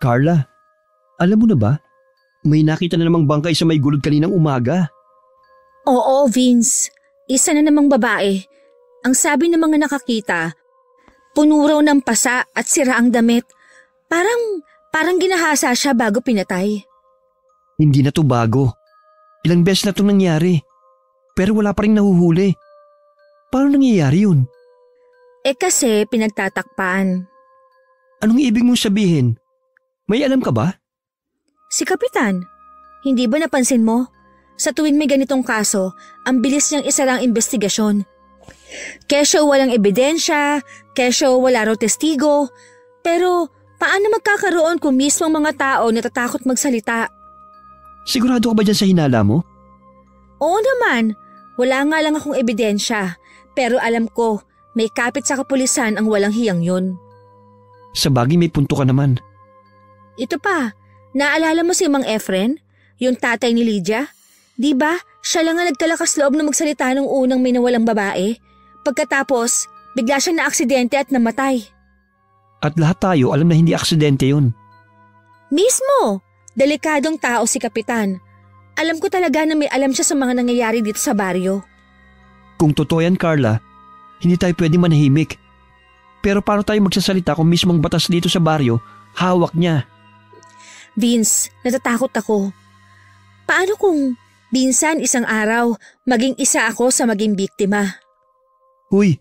Carla, alam mo na ba? May nakita na namang bangkay sa may gulod kaninang umaga. Oo, Vince. Isa na namang babae. Ang sabi ng mga nakakita, puno raw ng pasa at sira ang damit. Parang ginahasa siya bago pinatay. Hindi na to bago. Ilang beses na to nangyari. Pero wala pa rin nahuhuli. Paano nangyayari yun? Kasi pinagtatakpan. Anong ibig mong sabihin? May alam ka ba? Si Kapitan, hindi ba napansin mo? Sa tuwing may ganitong kaso, ang bilis niyang isara ang investigasyon. Kesyo walang ebidensya, kesyo wala raw testigo. Pero paano magkakaroon kung mismo ang mga tao natatakot magsalita? Sigurado ka ba dyan sa hinala mo? Oo naman, wala nga lang akong ebidensya. Pero alam ko, may kapit sa kapulisan ang walang hiyang yun. Sa bagay may punto ka naman. Ito pa, naalala mo si Mang Efren? Yung tatay ni Lydia? Di ba, siya lang ang nagkalakas loob na magsalita nung unang may nawalang babae? Pagkatapos, bigla siyang naaksidente at namatay. At lahat tayo alam na hindi aksidente yun. Mismo! Delikadong tao si Kapitan. Alam ko talaga na may alam siya sa mga nangyayari dito sa baryo. Kung totoo yan, Carla, hindi tayo pwede manahimik. Pero paano tayo magsasalita kung mismong batas dito sa baryo, hawak niya? Vince, natatakot ako. Paano kung minsan isang araw maging isa ako sa maging biktima? Huy,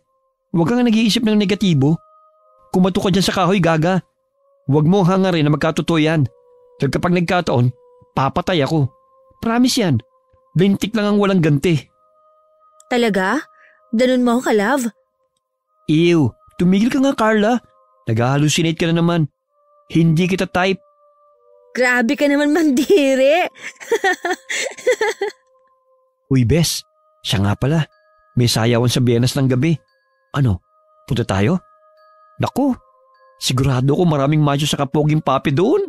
huwag kang nag-iisip ng negatibo. Kumato ka dyan sa kahoy, gaga. Huwag mo hangarin na magkatotoo yan. Dahil kapag nagkataon, papatay ako. Promise yan. Lintik lang ang walang ganti. Talaga? Ganun mo ka, love? Ew, tumigil ka nga, Carla. Nag-hallucinate ka na naman. Hindi kita type. Grabe ka naman, mandiri. Uy, Bes. Siya nga pala. May sayawan sa Biyernes ng gabi. Ano, punta tayo? Naku, sigurado ko maraming macho sa kapoging papi doon.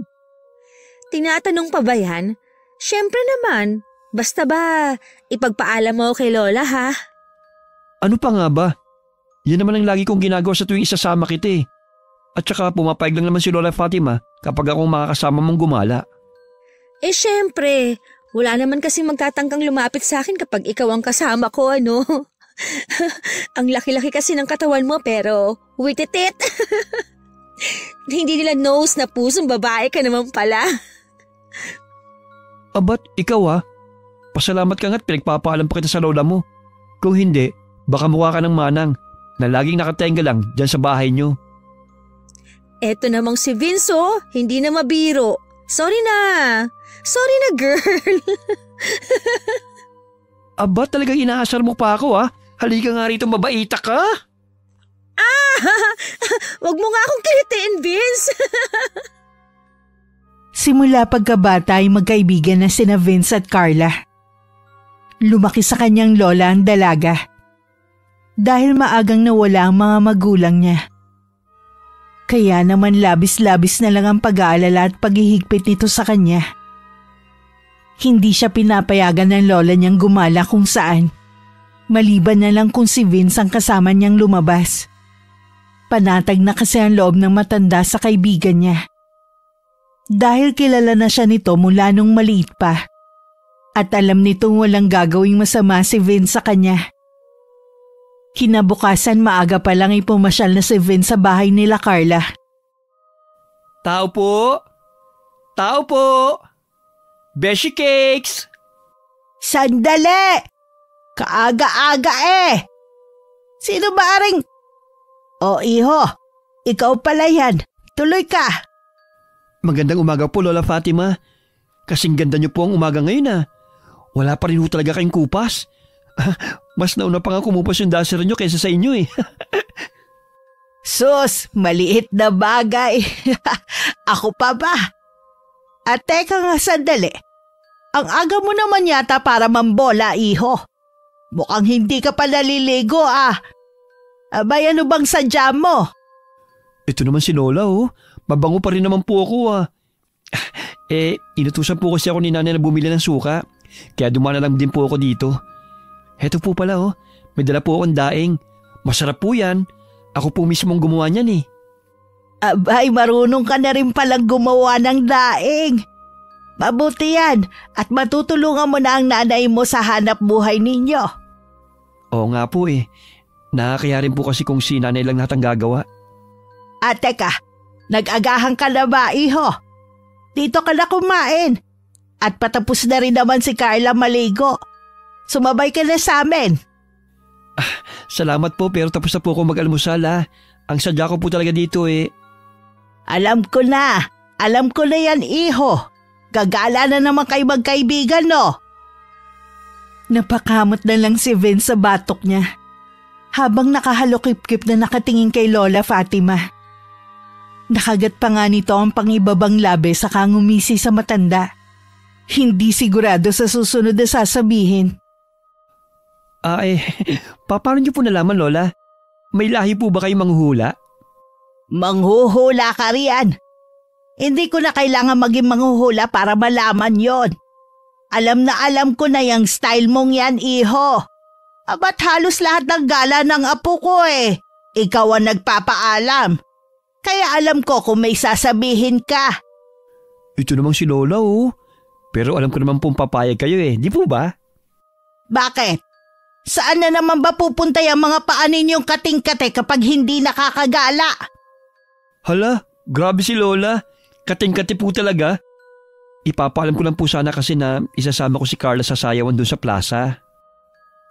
Tinatanong pa ba yan? Siyempre naman. Basta ba, ipagpaalam mo kay Lola, ha? Ano pa nga ba? Yan naman ang lagi kong ginagawa sa tuwing isasama kita eh. At saka pumapayag lang naman si Lola Fatima kapag akong makakasama mong gumala. Siyempre. Wala naman kasi magtatangkang lumapit sa akin kapag ikaw ang kasama ko, ano? Ang laki-laki kasi ng katawan mo pero wititit. Hindi nila knows na pusong babae ka naman pala. Abat, ikaw pasalamat ka nga't pinagpapaalam pa kita sa lola mo. Kung hindi, baka mukha ka ng manang na laging nakatenga lang dyan sa bahay nyo. Eto namang si Vince, hindi na mabiro. Sorry na girl. Aba, talagang inaasar mo pa ako Halika nga rito, mabaita ka. Wag mo nga akong kilitiin, Vince. Simula pagkabata ay magkaibigan na sina Vince at Carla. Lumaki sa kanyang lola ang dalaga. Dahil maagang nawala ang mga magulang niya. Kaya naman labis-labis na lang ang pag-aalala at paghihigpit nito sa kanya. Hindi siya pinapayagan ng lola niyang gumala kung saan. Maliban na lang kung si Vince ang kasama niyang lumabas. Panatag na kasi ang loob ng matanda sa kaibigan niya. Dahil kilala na siya nito mula nung maliit pa. At alam nitong walang gagawing masama si Vince sa kanya. Kinabukasan maaga pa lang ay pumasyal na si Vince sa bahay nila Carla. Tao po! Tao po! Beshi Cakes! Sandali! Kaaga-aga Sino ba aring? Iho, ikaw pala yan. Tuloy ka. Magandang umaga po, Lola Fatima. Kasing ganda niyo po ang umaga ngayon Wala pa rin talaga kayong kupas. Mas nauna pa nga kumupas yung dasher niyo kaysa sa inyo Sus, maliit na bagay. Ako pa ba? At teka nga sandali. Ang aga mo naman yata para mambola, iho. Mukhang hindi ka pa naliligo Abay, ano bang sadya mo? Ito naman si Lola Mabango pa rin naman po ako inutusan po kasi ako ni nanay na bumili ng suka. Kaya dumana lang din po ako dito. Heto po pala may dala po akong daing. Masarap po yan. Ako po mismo ang gumawa niyan Abay, marunong ka na rin palang gumawa ng daing. Mabuti yan at matutulungan mo na ang nanay mo sa hanap buhay ninyo. Oo nga po eh. Nakakaya rin po kasi kung si nanay lang lahat ang gagawa. At teka, nag-agahan ka na ba, iho? Dito ka na kumain. At patapos na rin naman si Carla maligo. Sumabay ka na sa amin. Salamat po pero tapos na po ako mag-almusal ha. Ang sadya ko po talaga dito eh. Alam ko na yan, iho. Gagala na naman kayo magkaibigan, no? Napakamot na lang si Vince sa batok niya habang nakahalokip-kip na nakatingin kay Lola Fatima. Nakagat pa nga nito ang pangibabang labi saka ngumisi sa matanda. Hindi sigurado sa susunod na sasabihin. Paano niyo po nalaman, Lola? May lahi po ba kayong manghuhula? Manghuhula ka riyan. Hindi ko na kailangan maging manghuhula para malaman yon. Alam na alam ko na yung style mong yan, iho. Ba't halos lahat ng gala ng apo ko eh. Ikaw ang nagpapaalam. Kaya alam ko kung may sasabihin ka. Ito namang si Lola oh. Pero alam ko naman pong papayag kayo eh, di po ba? Bakit? Saan na naman ba pupunta yung mga paa ninyong kating-kate kapag hindi nakakagala? Hala, grabe si Lola. Kating-kate po talaga. Ipapaalam ko lang po sana kasi na isasama ko si Carla sa sayawan dun sa plaza.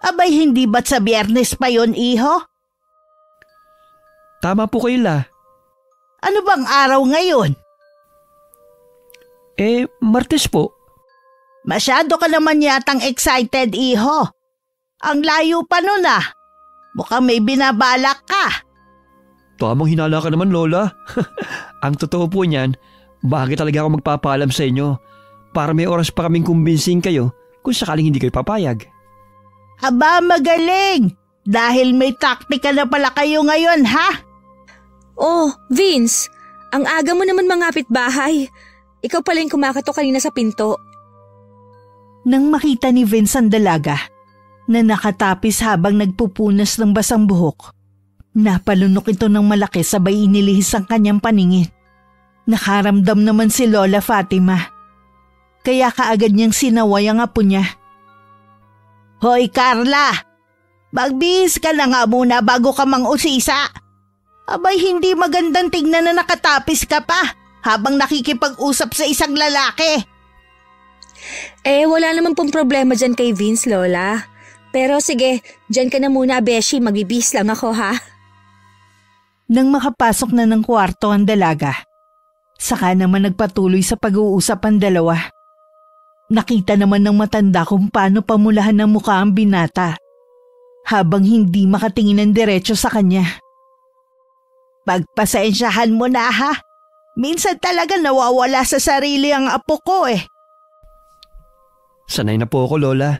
Abay, hindi ba't sa Biyernes pa yon, iho? Tama po kayo, La. Ano bang araw ngayon? Martes po. Masyado ka naman yatang excited, iho. Ang layo pa nun ah. Mukhang may binabalak ka. Tamang hinala ka naman, Lola. Ang totoo po niyan, bakit talaga ako magpapaalam sa inyo para may oras pa kaming kumbinsin kayo kung sakaling hindi kayo papayag. Aba, magaling! Dahil may taktika na pala kayo ngayon, ha? Oh, Vince, ang aga mo naman mangapit bahay. Ikaw pala yung kumakatok kanina sa pinto. Nang makita ni Vince ang dalaga na nakatapis habang nagpupunas ng basang buhok, napalunok ito ng malaki sabay inilihis ang kanyang paningin. Nakaramdam naman si Lola Fatima. Kaya kaagad niyang sinaway ang apo niya. Hoy Carla! Magbihis ka na nga muna bago ka mang-usisa. Abay, hindi magandang tignan na nakatapis ka pa habang nakikipag-usap sa isang lalaki. Wala naman pong problema dyan kay Vince, Lola. Pero sige, dyan ka na muna, Beshi. Magbibihis lang ako, ha? Nang makapasok na ng kwarto ang dalaga, saka naman nagpatuloy sa pag-uusap ang dalawa. Nakita naman ng matanda kung paano pamulahan ng mukha ang binata habang hindi makatingin ng diretso sa kanya. Pagpasensyahan mo na ha. Minsan talaga nawawala sa sarili ang apo ko eh. Sanay na po ako, Lola.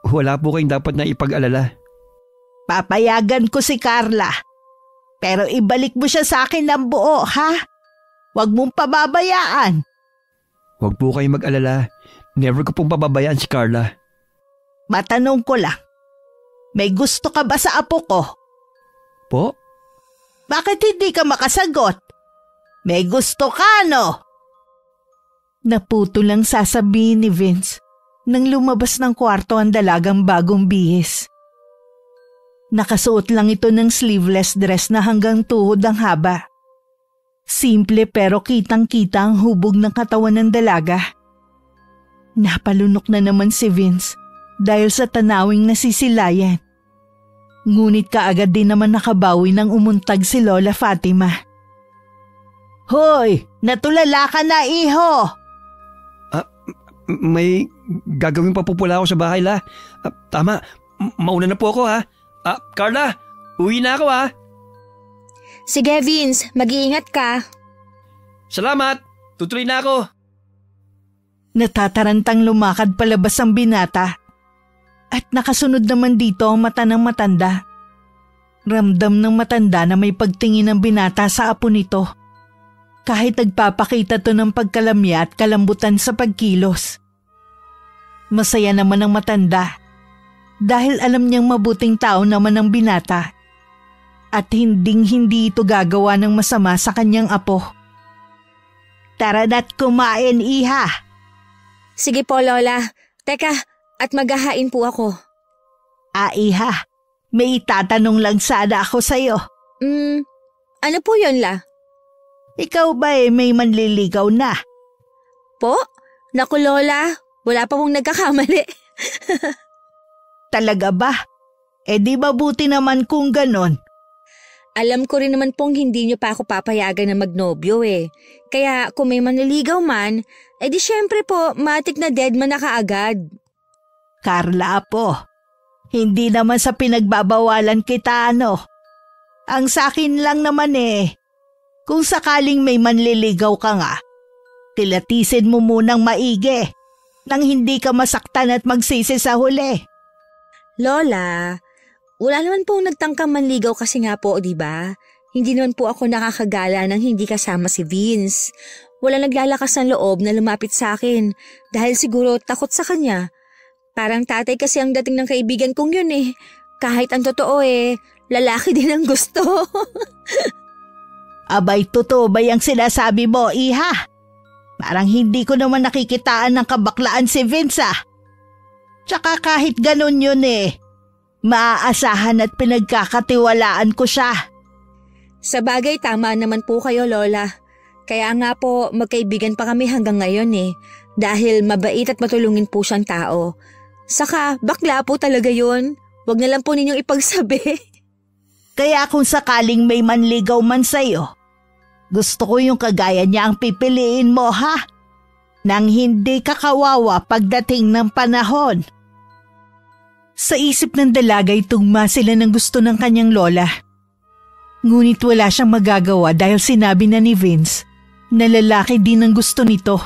Wala po kayong dapat na ipag-alala. Papayagan ko si Carla. Pero ibalik mo siya sa akin ng buo, ha? Huwag mong pababayaan. Huwag po kayong mag-alala. Never ko pong pababayaan si Carla. Matanong ko lang. May gusto ka ba sa apo ko? Po? Bakit hindi ka makasagot? May gusto ka, no? Naputo lang sasabihin ni Vince nang lumabas ng kwarto ang dalagang bagong bihis. Nakasuot lang ito ng sleeveless dress na hanggang tuhod ang haba. Simple pero kitang-kita ang hubog ng katawan ng dalaga. Napalunok na naman si Vince dahil sa tanawing nasisilayan. Ngunit kaagad din naman nakabawi nang umuntag si Lola Fatima. Hoy! Natulala ka na, iho! May gagawin pa po pala ako sa bahay, La. Tama, mauna na po ako ha. Carla, uwi na ako ha. Sige Vince, mag-iingat ka. Salamat, tutuloy na ako. Natatarantang lumakad palabas ang binata. At nakasunod naman dito ang mata ng matanda. Ramdam ng matanda na may pagtingin ng binata sa apo nito. Kahit nagpapakita to ng pagkalamya at kalambutan sa pagkilos. Masaya naman ang matanda dahil alam niyang mabuting tao naman ang binata at hindi ito gagawa ng masama sa kanyang apo. Tara na't kumain, iha. Sige po, Lola. Teka, at maghahain po ako. Iha, may itatanong lang sana ako sa'yo. Ano po yun, La? Ikaw ba may manliligaw na? Po? Naku, Lola, wala pa pong nagkakamali. Talaga ba? Di mabuti naman kung ganon. Alam ko rin naman pong hindi niyo pa ako papayagan na magnobyo eh. Kaya kung may manliligaw man, di syempre po, matik na dead man na kaagad. Carla po, hindi naman sa pinagbabawalan kita Ang sakin lang naman kung sakaling may manliligaw ka nga, tilatisin mo munang maigi nang hindi ka masaktan at magsisi sa huli. Lola, wala naman pong nagtangkang manligaw kasi nga po, di ba? Hindi naman po ako nakakagala nang hindi kasama si Vince. Wala naglalakas ng loob na lumapit sa akin dahil siguro takot sa kanya. Parang tatay kasi ang dating ng kaibigan kong yun eh. Kahit ang totoo lalaki din ang gusto. Abay, totoo ba yung sinasabi mo, iha? Parang hindi ko naman nakikitaan ng kabaklaan si Vince Tsaka kahit ganun yun maaasahan at pinagkakatiwalaan ko siya. Sa bagay, tama naman po kayo, Lola. Kaya nga po, magkaibigan pa kami hanggang ngayon dahil mabait at matulungin po siyang tao. Saka, bakla po talaga yun. Huwag na lang po ninyong ipagsabi. Kaya kung sakaling may manligaw man sa'yo, gusto ko yung kagaya niya ang pipiliin mo, ha? Nang hindi ka kawawa pagdating ng panahon. Sa isip ng dalagay tugma sila ng gusto ng kanyang lola. Ngunit wala siyang magagawa dahil sinabi na ni Vince na lalaki din ang gusto nito.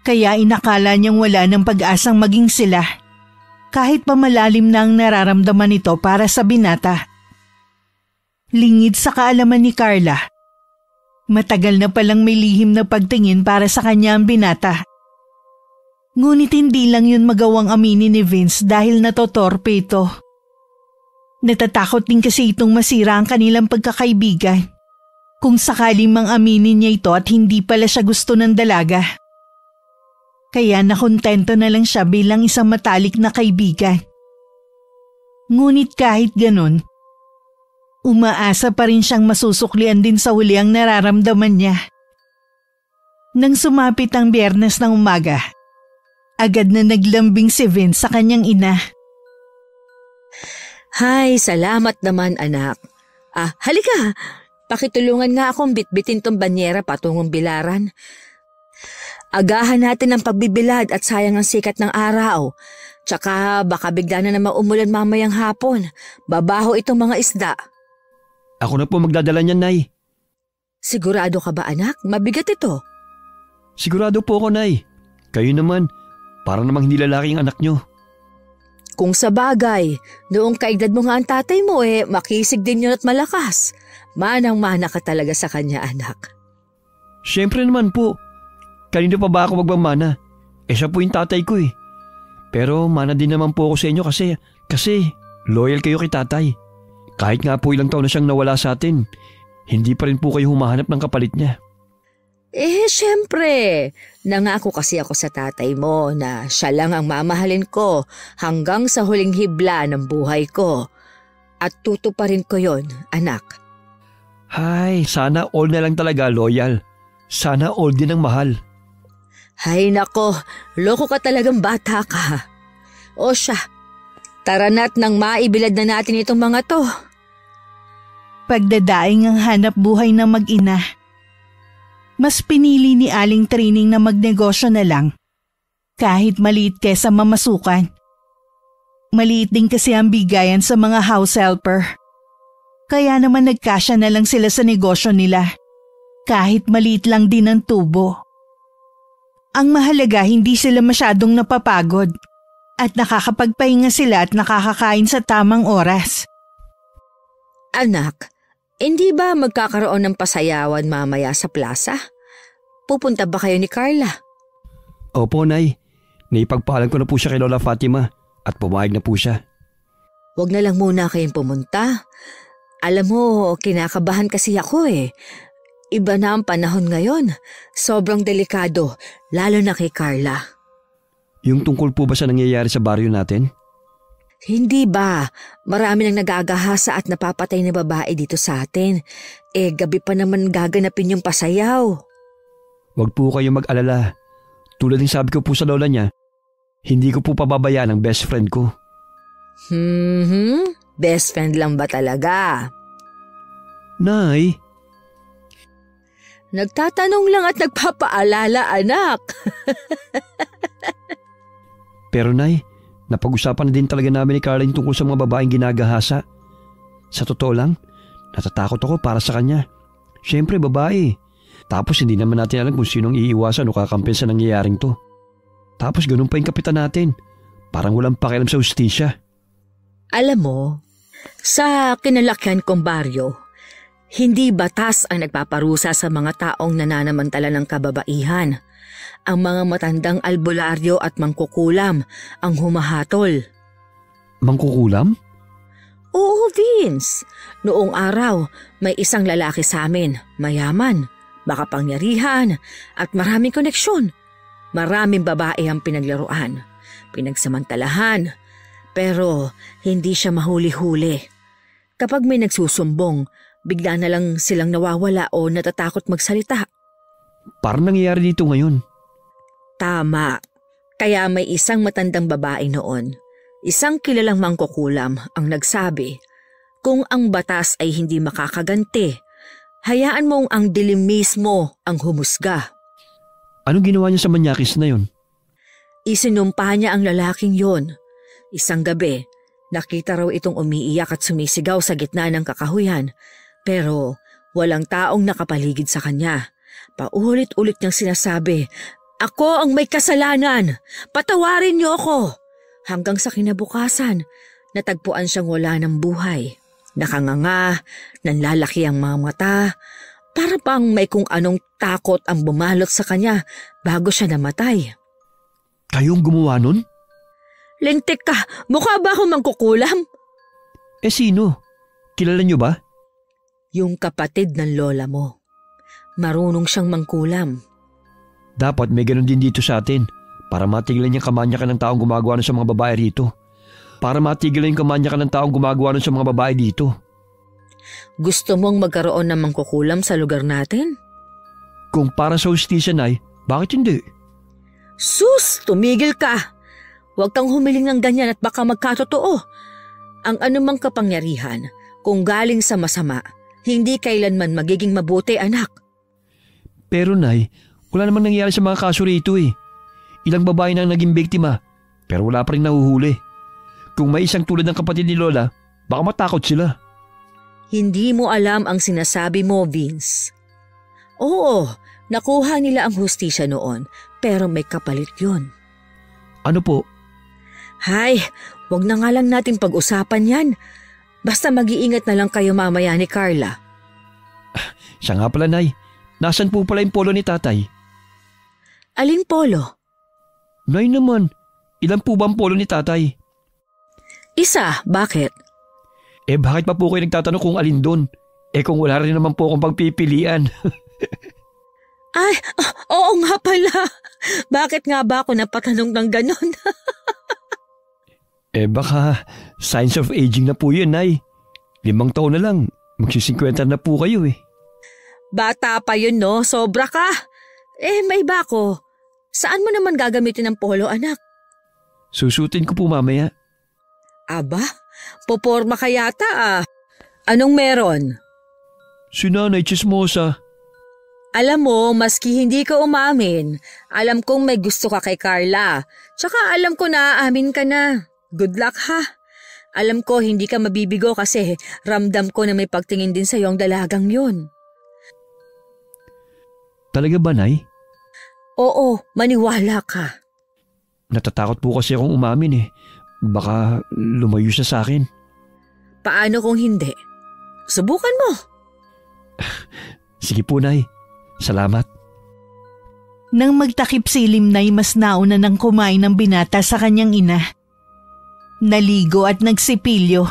Kaya inakala niyang wala ng pag-asang maging sila kahit pa malalim na ang nararamdaman nito para sa binata. Lingid sa kaalaman ni Carla, matagal na palang may lihim na pagtingin para sa kanya ang binata. Ngunit hindi lang yun magawang aminin ni Vince dahil natotorpe ito. Natatakot din kasi itong masira ang kanilang pagkakaibigan kung sakaling mang aminin niya ito at hindi pala siya gusto ng dalaga. Kaya nakontento na lang siya bilang isang matalik na kaibigan. Ngunit kahit ganun, umaasa pa rin siyang masusuklian din sa huli ang nararamdaman niya. Nang sumapit ang Biyernes ng umaga, agad na naglambing si Vince sa kanyang ina. Hay, salamat naman anak. Halika. Pakitulungan nga akong bitbitin tong banyera patungong bilaran. Agahan natin ang pagbibilad at sayang ang sikat ng araw. Tsaka baka bigla na naman umulan mamayang hapon. Babaho itong mga isda. Ako na po magdadala niyan, Nay. Sigurado ka ba anak? Mabigat ito. Sigurado po ako, Nay. Kayo naman. Para namang hindi lalaki ang anak nyo. Kung sa bagay, noong kaedad mo nga ang tatay mo makisig din yun at malakas. Manang-mana ka talaga sa kanya, anak. Siyempre naman po. Kanino pa ba ako magmamana? Siya po yung tatay ko Pero mana din naman po ako sa inyo kasi loyal kayo kay tatay. Kahit nga po ilang taon na siyang nawala sa atin, hindi pa rin po kayo humahanap ng kapalit niya. Siyempre. Nangako kasi ako sa tatay mo na siya lang ang mamahalin ko hanggang sa huling hibla ng buhay ko. At tutuparin ko yon, anak. Hay, sana all na lang talaga loyal. Sana all din ang mahal. Hay nako, loko ka talagang bata ka. O siya, tara na't nang maibilad na natin itong mga to. Pagdadaing ang hanap buhay ng mag-ina, mas pinili ni Aling Trining na magnegosyo na lang, kahit maliit kesa mamasukan. Maliit din kasi ang bigayan sa mga house helper. Kaya naman nagkasya na lang sila sa negosyo nila, kahit maliit lang din ang tubo. Ang mahalaga hindi sila masyadong napapagod at nakakapagpahinga sila at nakakakain sa tamang oras. Anak, hindi ba magkakaroon ng pasayawan mamaya sa plaza? Pupunta ba kayo ni Carla? Opo, Nay. Naipagpaalam ko na po siya kay Lola Fatima at pumayag na po siya. Huwag na lang muna kayong pumunta. Alam mo, kinakabahan kasi ako eh. Iba na ang panahon ngayon. Sobrang delikado, lalo na kay Carla. Yung tungkol po ba sa nangyayari sa baryo natin? Hindi ba? Marami nang nagagahasa at napapatay na babae dito sa atin. Gabi pa naman gaganapin yung pasayaw. Huwag po kayo mag-alala. Tulad ng sabi ko po sa lola niya, hindi ko po pababayaan ang best friend ko. Best friend lang ba talaga? Nay! Nagtatanong lang at nagpapaalala, anak. Pero Nay, napag-usapan na din talaga namin ni Carla yung tungkol sa mga babaeng ginagahasa. Sa totoo lang, natatakot ako para sa kanya. Siyempre babae. Tapos hindi naman natin alam kung sinong iiwasan o kakampiyan sa nangyayaring to. Tapos ganun pa yung kapitan natin. Parang walang pakialam sa hustisya. Alam mo, sa kinalakyan kong baryo, hindi batas ang nagpaparusa sa mga taong nananamantala ng kababaihan. Ang mga matandang albularyo at mangkukulam ang humahatol. Mangkukulam? Oo, Vince. Noong araw, may isang lalaki sa amin, mayaman, makapangyarihan at maraming koneksyon. Maraming babae ang pinaglaruan, pinagsamantalahan, pero hindi siya mahuli-huli. Kapag may nagsusumbong, bigla na lang silang nawawala o natatakot magsalita. Parang nangyayari dito ngayon. Tama. Kaya may isang matandang babae noon, isang kilalang mangkukulam ang nagsabi, kung ang batas ay hindi makakaganti, hayaan mong ang dilim mismo ang humusga. Anong ginawa niya sa manyakis na yun? Isinumpa niya ang lalaking yon. Isang gabi, nakita raw itong umiiyak at sumisigaw sa gitna ng kakahuyan, pero walang taong nakapaligid sa kanya. Paulit-ulit niyang sinasabi, "Ako ang may kasalanan! Patawarin niyo ako!" Hanggang sa kinabukasan, natagpuan siyang wala ng buhay. Nakanganga, nanlalaki ang mga mata, para bang may kung anong takot ang bumalot sa kanya bago siya namatay. Kayong gumawa nun? Lintik ka! Mukha ba akong mangkukulam? Sino? Kilala niyo ba? Yung kapatid ng lola mo. Marunong siyang mangkulam. Dapat may ganun din dito sa atin para matigilan yung kamanyakan ng taong gumagawa nun sa mga babae rito. Para matigilan yung kamanyakan ng taong gumagawa nun sa mga babae dito. Gusto mong magkaroon ng mangkukulam sa lugar natin? Kung para sa hustisya, Nay, bakit hindi? Sus! Tumigil ka! Huwag kang humiling ng ganyan at baka magkatotoo. Ang anumang kapangyarihan, kung galing sa masama, hindi kailanman magiging mabuti, anak. Pero Nay, wala namang nangyari sa mga kaso rito eh. Ilang babae na ang naging biktima, pero wala pa rin nahuhuli. Kung may isang tulad ng kapatid ni Lola, baka matakot sila. Hindi mo alam ang sinasabi mo, Vince. Oo, nakuha nila ang hustisya noon, pero may kapalit yun. Ano po? Hay, wag na nga lang natin pag-usapan yan. Basta mag-iingat na lang kayo mamaya ni Carla. Siya nga pala, Nay. Nasaan po pala yung polo ni Tatay? Aling polo? Nay naman, ilan po ba ang polo ni Tatay? Isa, bakit? Bakit pa po kayo nagtatanong kung alin doon? Kung wala rin naman po akong pagpipilian. Ay, oo nga pala. Bakit nga ba ako napatanong ng ganon? Baka signs of aging na po yun, Nay. 5 taon na lang, magsi-50 na po kayo eh. Bata pa yun, no? Sobra ka. May iba ko. Saan mo naman gagamitin ang polo, anak? Susutin ko po mamaya. Aba, poporma ka yata ah. Anong meron? Si Nanay Chismosa. Alam mo, maski hindi ka umamin, alam kong may gusto ka kay Carla. Tsaka alam ko na aamin ka na. Good luck ha. Alam ko hindi ka mabibigo kasi ramdam ko na may pagtingin din sa iyong dalagang yun. Talaga ba, Nay? Oo, maniwala ka. Natatakot po kasi akong umamin eh. Baka lumayo siya sa akin. Paano kung hindi? Subukan mo. Sige po, Nay. Salamat. Nang magtakip silim na'y mas nauna ng kumain ng binata sa kanyang ina. Naligo at nagsipilyo.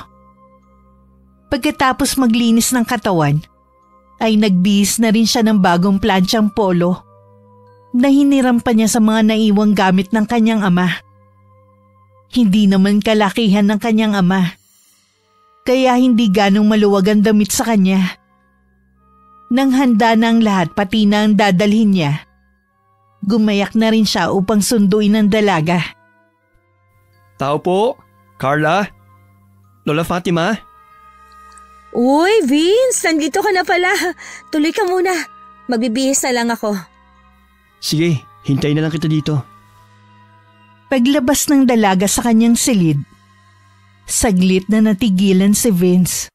Pagkatapos maglinis ng katawan, ay nagbihis na rin siya ng bagong plantsyang polo na hiniram pa niya sa mga naiwang gamit ng kanyang ama. Hindi naman kalakihan ng kanyang ama, kaya hindi ganong maluwag ang damit sa kanya. Nang handa na ang lahat pati na ang dadalhin niya, gumayak na rin siya upang sunduin ang dalaga. Tao po, Carla, Lola Fatima. Uy, Vince, nandito ka na pala. Tuloy ka muna. Magbibihis na lang ako. Sige, hintayin na lang kita dito. Paglabas ng dalaga sa kanyang silid, saglit na natigilan si Vince.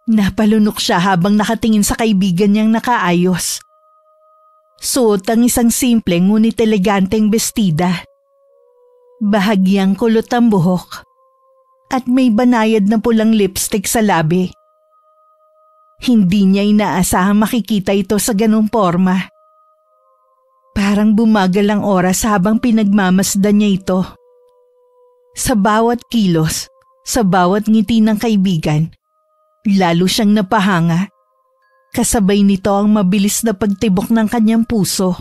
Napalunok siya habang nakatingin sa kaibigan niyang nakaayos. Suot ang isang simple ngunit eleganteng bestida. Bahagyang kulot ang buhok at may banayad na pulang lipstick sa labi. Hindi niya inaasahang makikita ito sa ganung forma. Parang bumagal ang oras habang pinagmamasdan niya ito. Sa bawat kilos, sa bawat ngiti ng kaibigan, lalo siyang napahanga. Kasabay nito ang mabilis na pagtibok ng kanyang puso.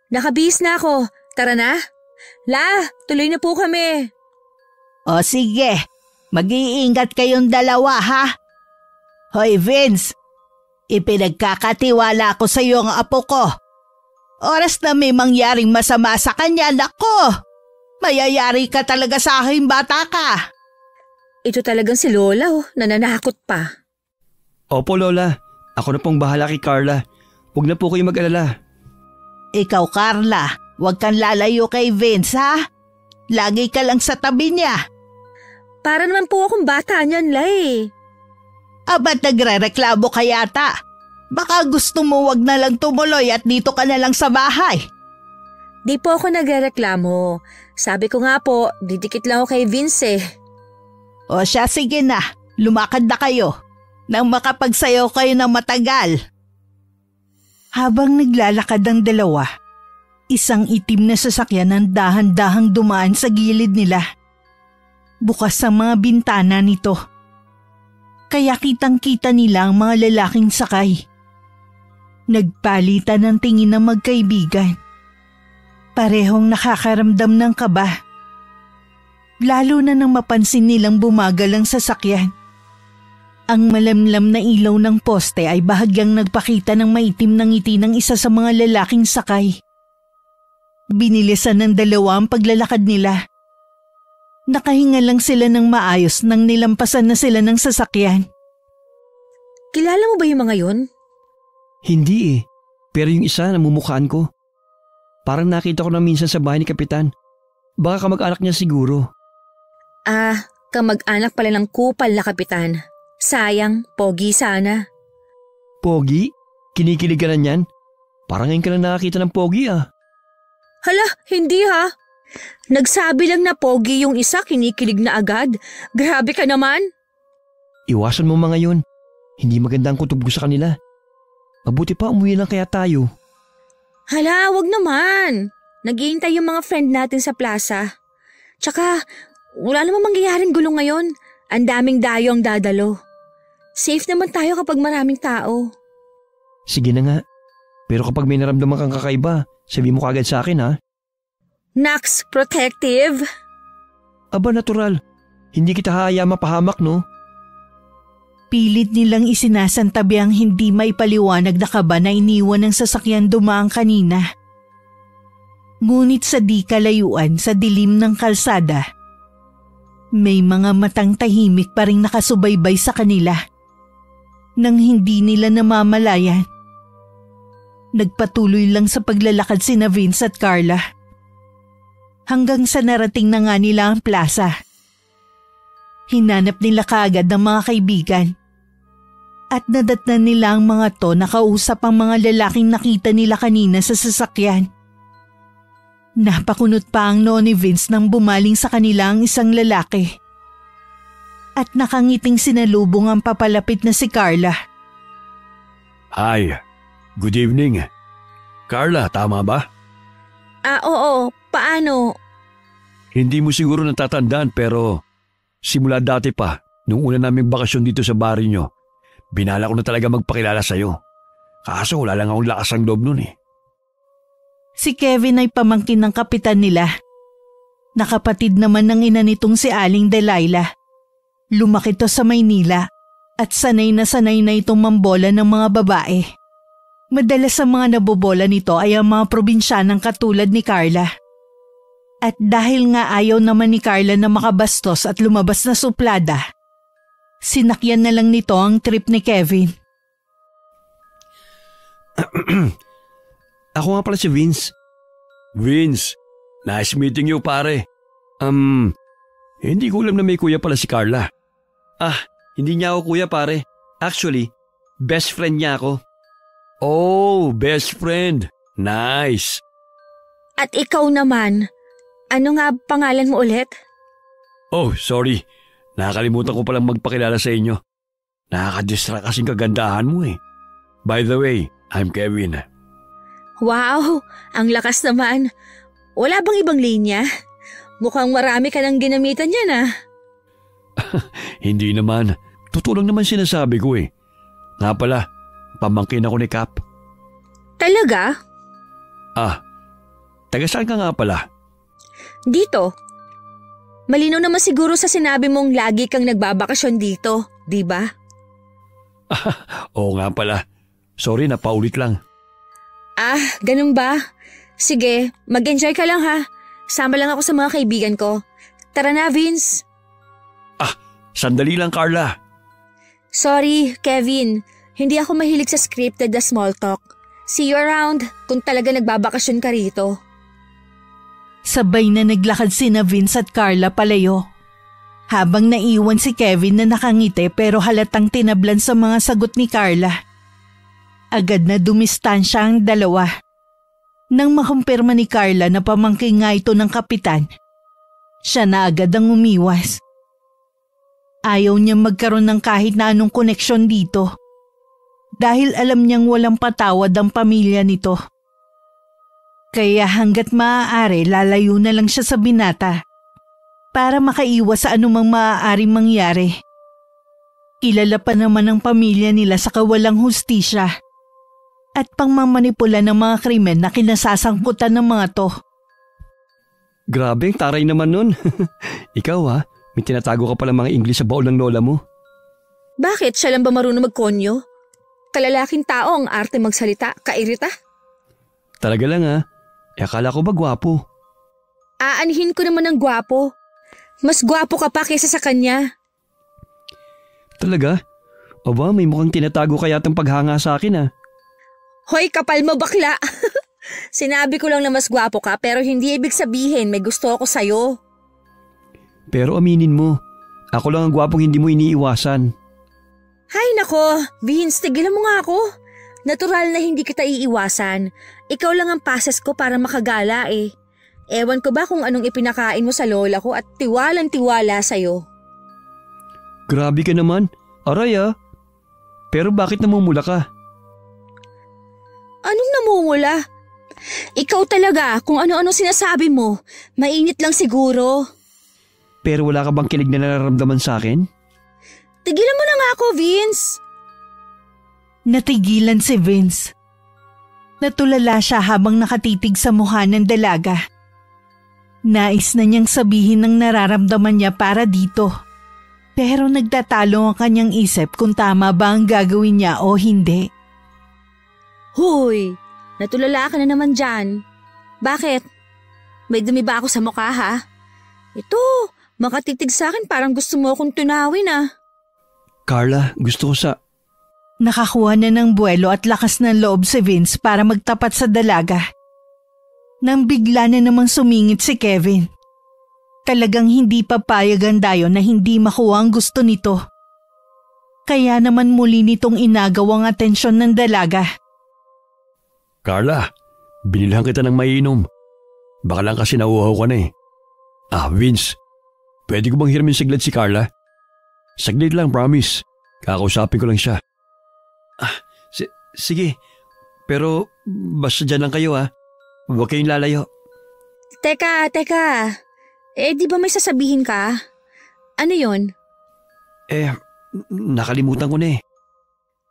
Nakabihis na ako. Tara na. La, tuloy na po kami. O sige, mag-iingat kayong dalawa ha. Hoy Vince, ipinagkakatiwala ko sa iyo ang apo ko. Oras na may mangyaring masama sa kanya, nako! Mayayari ka talaga sa aking bata ka. Ito talagang si Lola, nananakot pa. Opo, Lola. Ako na pong bahala kay Carla. Huwag na po kayo mag-alala. Ikaw, Carla, huwag kang lalayo kay Vince, ha? Lagi ka lang sa tabi niya. Para naman po akong bata niyan, Lay. Aba't nagre-reklamo ka yata? Baka gusto mo wag na lang tumuloy at dito ka na lang sa bahay. Di po ako nagrereklamo. Sabi ko nga po, didikit lang ako kay Vince eh. O siya, sige na. Lumakad na kayo. Nang makapagsayaw kayo ng matagal. Habang naglalakad ang dalawa, isang itim na sasakyan ang dahan-dahang dumaan sa gilid nila. Bukas ang mga bintana nito. Kaya kitang-kita nila ang mga lalaking sakay. Nagpalitan ng tingin ng magkaibigan. Parehong nakakaramdam ng kaba. Lalo na nang mapansin nilang bumagal ang sasakyan. Ang malamlam na ilaw ng poste ay bahagyang nagpakita ng maitim na ngiti ng isa sa mga lalaking sakay. Binilisan ng dalawa ang paglalakad nila. Nakahinga lang sila ng maayos nang nilampasan na sila ng sasakyan. Kilala mo ba yung mga yun? Hindi eh. Pero yung isa namumukhaan ko. Parang nakita ko na minsan sa bahay ni Kapitan. Baka kamag-anak niya siguro. Kamag-anak pala ng kupal na kapitan. Sayang, pogi sana. Pogi? Kinikilig ka na niyan? Parang ngayon ka na nakakita ng pogi ah. Hala, hindi ha. Nagsabi lang na pogi yung isa, kinikilig na agad. Grabe ka naman. Iwasan mo mga yun. Hindi maganda ang kutob ko sa kanila. Mabuti pa umuwi lang kaya tayo. Hala, wag naman. Naghihintay yung mga friend natin sa plaza. Tsaka, wala namang mangyayaring gulo ngayon. Ang daming dayo ang dadalo. Safe naman tayo kapag maraming tao. Sige na nga. Pero kapag may naramdaman kang kakaiba, sabi mo kagad sa akin ha. Nax, protective. Aba natural. Hindi kita hahaya mapahamak no? Pilit nilang isinasantabi ang hindi maipaliwanag na kaba na iniwan ng sasakyan dumaang kanina. Ngunit sa di kalayuan sa dilim ng kalsada, may mga matang tahimik pa rin nakasubaybay sa kanila. Nang hindi nila namamalayan, nagpatuloy lang sa paglalakad sina Vince at Carla. Hanggang sa narating na nga nila ang plaza. Hinanap nila kaagad ng mga kaibigan. At nadatnan nila ang mga to na kausap ang mga lalaking nakita nila kanina sa sasakyan. Napakunot pa ang noo ni Vince nang bumaling sa kanila ang isang lalaki. At nakangiting sinalubong ang papalapit na si Carla. Hi, good evening. Carla, tama ba? Oo, paano? Hindi mo siguro natatandaan pero simula dati pa, Nung una naming bakasyon dito sa baryo nyo, binala ko na talaga magpakilala sa'yo. Kaso wala lang akong lakas ng loob nun eh. Si Kevin ay pamangkin ng kapitan nila. Nakapatid naman ng ina nitong si Aling Delilah. Lumaki to sa Maynila at sanay na itong mambola ng mga babae. Madalas sa mga nabobola nito ay ang mga probinsyanang katulad ni Carla. At dahil nga ayaw naman ni Carla na makabastos at lumabas na suplada, sinakyan na lang nito ang trip ni Kevin. Ako nga pala si Vince. Vince, nice meeting you pare. Hindi ko alam na may kuya pala si Carla. Hindi niya ako kuya pare. Actually, best friend niya ako. Oh, best friend. Nice. At ikaw naman, ano nga pangalan mo ulit? Oh, sorry. Nakakalimutan ko palang magpakilala sa inyo. Nakaka-distract kasing kagandahan mo eh. By the way, I'm Kevin. Wow, ang lakas naman. Wala bang ibang linya? Mukhang marami ka nang ginamitan yan ah. Hindi naman. Totoo lang naman sinasabi ko eh. Nga pala, pamangkin ako ni Cap. Talaga? Taga saan ka nga pala? Dito. Malinaw naman siguro sa sinabi mong lagi kang nagbabakasyon dito, di ba? Oo nga pala. Sorry, napaulit lang. Ganun ba? Sige, mag-enjoy ka lang ha. Sama lang ako sa mga kaibigan ko. Tara na, Vince. Sandali lang, Carla. Sorry, Kevin. Hindi ako mahilig sa scripted na small talk. See you around kung talaga nagbabakasyon ka rito. Sabay na naglakad sina Vince at Carla palayo. Habang naiwan si Kevin na nakangiti pero halatang tinablan sa mga sagot ni Carla. Agad na dumistansya ang dalawa. Nang makumpirma ni Carla na pamangkin nga ito ng kapitan, siya na agad ang umiwas. Ayaw niyang magkaroon ng kahit na anong koneksyon dito. Dahil alam niyang walang patawad ang pamilya nito. Kaya hanggat maaari lalayo na lang siya sa binata para makaiwas sa anumang maaaring mangyari. Kilala pa naman ang pamilya nila sa kawalang hustisya at pangmamanipula ng mga krimen na kinasasangkutan ng mga to. Grabe, taray naman nun. Ikaw may tinatago ka pala mga English sa baon ng lola mo. Bakit? Siya lang ba marunong magkonyo? Kalalaking tao ang arte magsalita, kairita? Talaga lang akala ko ba gwapo? Aanhin ko naman ng gwapo. Mas gwapo ka pa kaysa sa kanya. Talaga? Aba, may mukhang tinatago kaya itong paghanga sa akin Hoy, kapal mo bakla! Sinabi ko lang na mas gwapo ka pero hindi ibig sabihin may gusto ako sa'yo. Pero aminin mo, ako lang ang gwapong hindi mo iniiwasan. Hay nako, Vince, tigilan mo nga ako. Natural na hindi kita iiwasan. Ikaw lang ang pases ko para makagala eh. Ewan ko ba kung anong ipinakain mo sa lola ko at tiwalang-tiwala sa'yo. Grabe ka naman, aray Pero bakit namumula ka? Anong namumula? Ikaw talaga, kung ano-ano sinasabi mo, mainit lang siguro. Pero wala ka bang kilig na nararamdaman sa akin? Tigilan mo na nga ako, Vince. Natigilan si Vince. Natulala siya habang nakatitig sa mukha ng dalaga. Nais na niyang sabihin ng nararamdaman niya para dito. Pero nagtatalo ang kanyang isip kung tama ba ang gagawin niya o hindi. Hoy, natulala ka na naman dyan. Bakit? May dumi ba ako sa mukha ha? Ito, makatitig sa akin parang gusto mo akong tunawin Carla, gusto ko sa... Nakakuha na ng buwelo at lakas ng loob si Vince para magtapat sa dalaga. Nang bigla na namang sumingit si Kevin. Talagang hindi papayag ang dayo na hindi makuha ang gusto nito. Kaya naman muli nitong inagaw ang atensyon ng dalaga. Carla, binilhan kita ng mainom. Baka lang kasi nauuhaw ka na eh. Vince, pwede ko bang hiramin saglit si Carla? Saglit lang, promise. Kakausapin ko lang siya. Sige, pero basta dyan lang kayo Huwag kayong lalayo. Teka. Di ba may sasabihin ka? Ano yon? Nakalimutan ko na eh.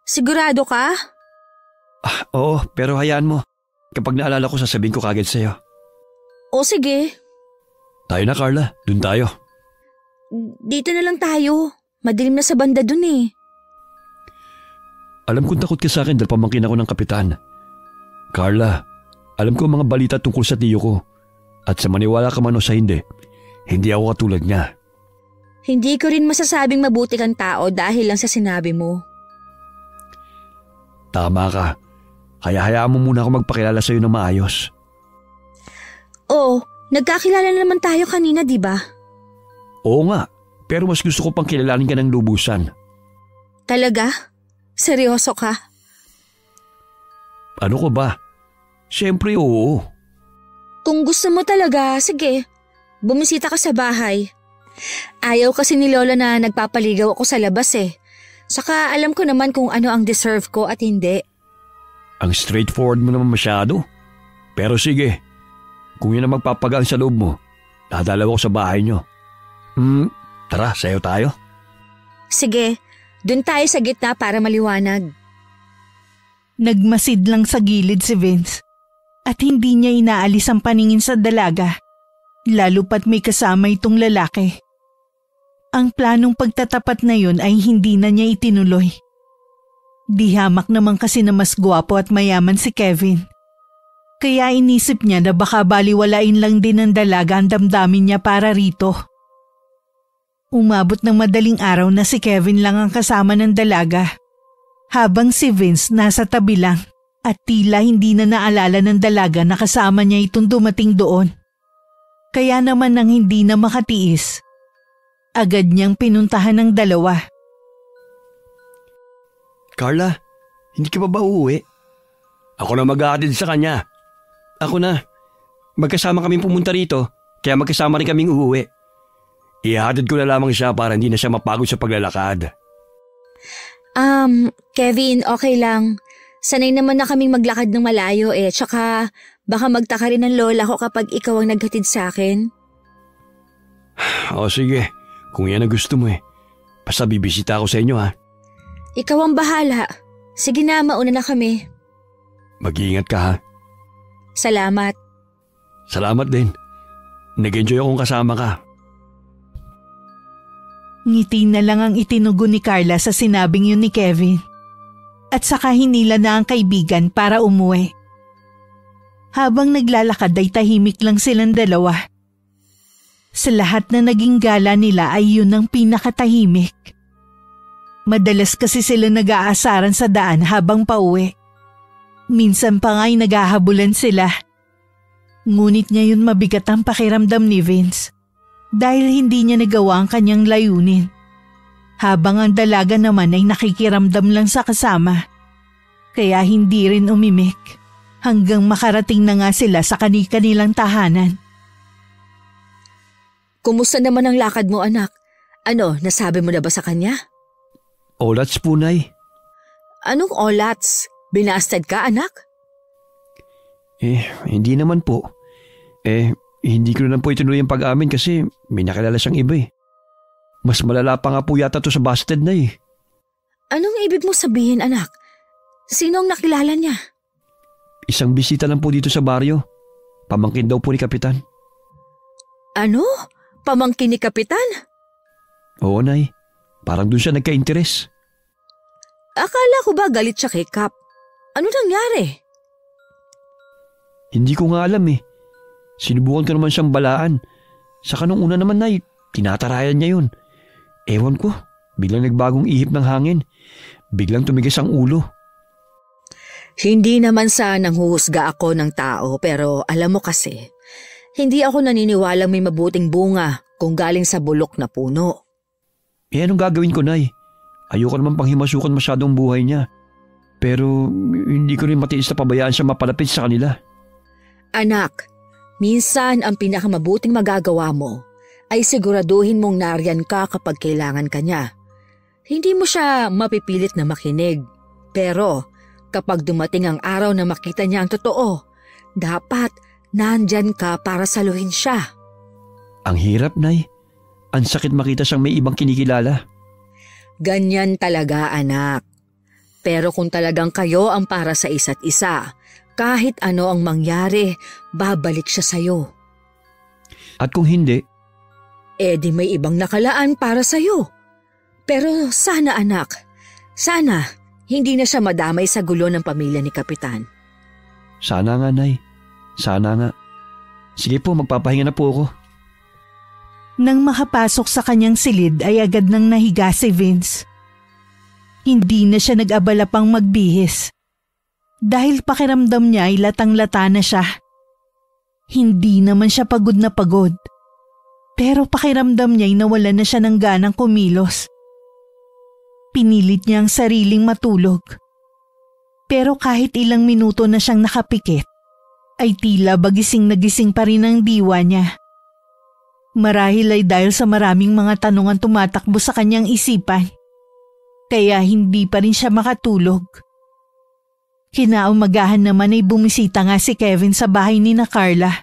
Sigurado ka? Oo, pero hayaan mo. Kapag naalala ko, sasabihin ko kagad sa'yo. O sige, Tayo na, Carla. Dun tayo. dito na lang tayo. Madilim na sa banda dun eh. Alam kong takot ka sa akin dahil pamangkin ako ng kapitan. Carla, alam ko ang mga balita tungkol sa tiyo ko. At sa maniwala ka man o sa hindi ako katulad niya. Hindi ko rin masasabing mabuti kang tao dahil lang sa sinabi mo. Tama ka. Kaya hayaan mo muna ako magpakilala sa'yo ng maayos. Oo, nagkakilala na naman tayo kanina, di ba? Oo nga, pero mas gusto ko pang kilalanin ka ng lubusan. Talaga? Seryoso ka? Ano ko ba? Siyempre oo. Kung gusto mo talaga, sige. Bumisita ka sa bahay. Ayaw kasi ni Lola na nagpapaligaw ako sa labas eh. Saka alam ko naman kung ano ang deserve ko at hindi. Ang straightforward mo naman masyado. Pero sige, kung yun ang magpapagaan sa loob mo, dadalaw ako sa bahay nyo. Tara, sayo tayo. Sige, dun tayo sa gitna para maliwanag. Nagmasid lang sa gilid si Vince at hindi niya inaalis ang paningin sa dalaga, lalo pat may kasama itong lalaki. Ang planong pagtatapat na yun ay hindi na niya itinuloy. Di hamak naman kasi na mas gwapo at mayaman si Kevin. Kaya inisip niya na baka baliwalain lang din ng dalaga ang damdamin niya para rito. Umabot ng madaling araw na si Kevin lang ang kasama ng dalaga, habang si Vince nasa tabi lang at tila hindi na naalala ng dalaga na kasama niya itong dumating doon. Kaya naman nang hindi na makatiis, agad niyang pinuntahan ng dalawa. Carla, hindi ka ba uuwi? Ako na mag-aatid sa kanya. Ako na. Magkasama kaming pumunta rito, kaya magkasama rin kaming uuwi. Ihahatid ko na lamang siya para hindi na siya mapagod sa paglalakad. Kevin, okay lang. Sanay naman na kaming maglakad ng malayo eh. Tsaka baka magtaka rin ng lola ko kapag ikaw ang naghatid sa akin. O sige, kung yan ang gusto mo eh. Basta bibisita ako sa inyo ha. Ikaw ang bahala. Sige na, mauna na kami. Mag-iingat ka ha. Salamat. Salamat din. Nag-enjoy akong kasama ka. Ngiti na lang ang itinugon ni Carla sa sinabing yun ni Kevin. At saka hinila na ang kaibigan para umuwi. Habang naglalakad ay tahimik lang silang dalawa. Sa lahat na naging gala nila ay yun ang pinakatahimik. Madalas kasi sila nag-aasaran sa daan habang pauwi. Minsan pa nga'y naghahabulan sila. Ngunit ngayon mabigat ang pakiramdam ni Vince dahil hindi niya nagawa ang kanyang layunin. Habang ang dalaga naman ay nakikiramdam lang sa kasama. Kaya hindi rin umimik hanggang makarating na nga sila sa kani-kanilang tahanan. Kumusta naman ang lakad mo, anak? Ano, nasabi mo na ba sa kanya? Olats po, Nay. Anong olats? Binasted ka, anak? Hindi naman po. Hindi ko na po itinuloy ang pag-amin kasi may nakilala siyang iba eh. Mas malala pa nga po yata to sa busted na eh. Anong ibig mo sabihin, anak? Sino ang nakilala niya? Isang bisita lang po dito sa baryo. Pamangkin daw po ni Kapitan. Ano? Pamangkin ni Kapitan? Oo, Nay. Parang dun siya nagka-interes. Akala ko ba galit siya kay Kap? Ano nangyari? Hindi ko nga alam eh. Sinubukan ko naman siyang balaan. Saka nung una naman, Nay, tinatarayan niya yun. Ewan ko, biglang nagbagong ihip ng hangin. Biglang tumigas ang ulo. Hindi naman sa nanghuhusga ako ng tao pero alam mo kasi, hindi ako naniniwalang may mabuting bunga kung galing sa bulok na puno. Anong gagawin ko, Nay? Ayoko naman panghimasukan masyadong buhay niya. Pero hindi ko rin matiis na pabayaan siya mapalapit sa kanila. Anak, minsan ang pinakamabuting magagawa mo ay siguraduhin mong nariyan ka kapag kailangan ka niya. Hindi mo siya mapipilit na makinig. Pero kapag dumating ang araw na makita niya ang totoo, dapat nandyan ka para saluhin siya. Ang hirap, Nay. Ang sakit makita siyang may ibang kinikilala. Ganyan talaga, anak. Pero kung talagang kayo ang para sa isa't isa, kahit ano ang mangyari, babalik siya sa'yo. At kung hindi, Di may ibang nakalaan para sa'yo. Pero sana anak, sana hindi na siya madamay sa gulo ng pamilya ni Kapitan. sana nga, Nay. Sana nga. Sige po, magpapahinga na po ako. Nang makapasok sa kanyang silid ay agad nang nahiga si Vince. Hindi na siya nag-abala pang magbihis. Dahil pakiramdam niya ay latang-lata na siya. Hindi naman siya pagod na pagod. Pero pakiramdam niya ay nawala na siya ng ganang kumilos. Pinilit niya ang sariling matulog. Pero kahit ilang minuto na siyang nakapikit, ay tila bagising na gising pa rin ang diwa niya. Marahil ay dahil sa maraming mga tanong ang tumatakbo sa kanyang isipan. Kaya hindi pa rin siya makatulog. Kinaumagahan naman ay bumisita nga si Kevin sa bahay ni na Carla.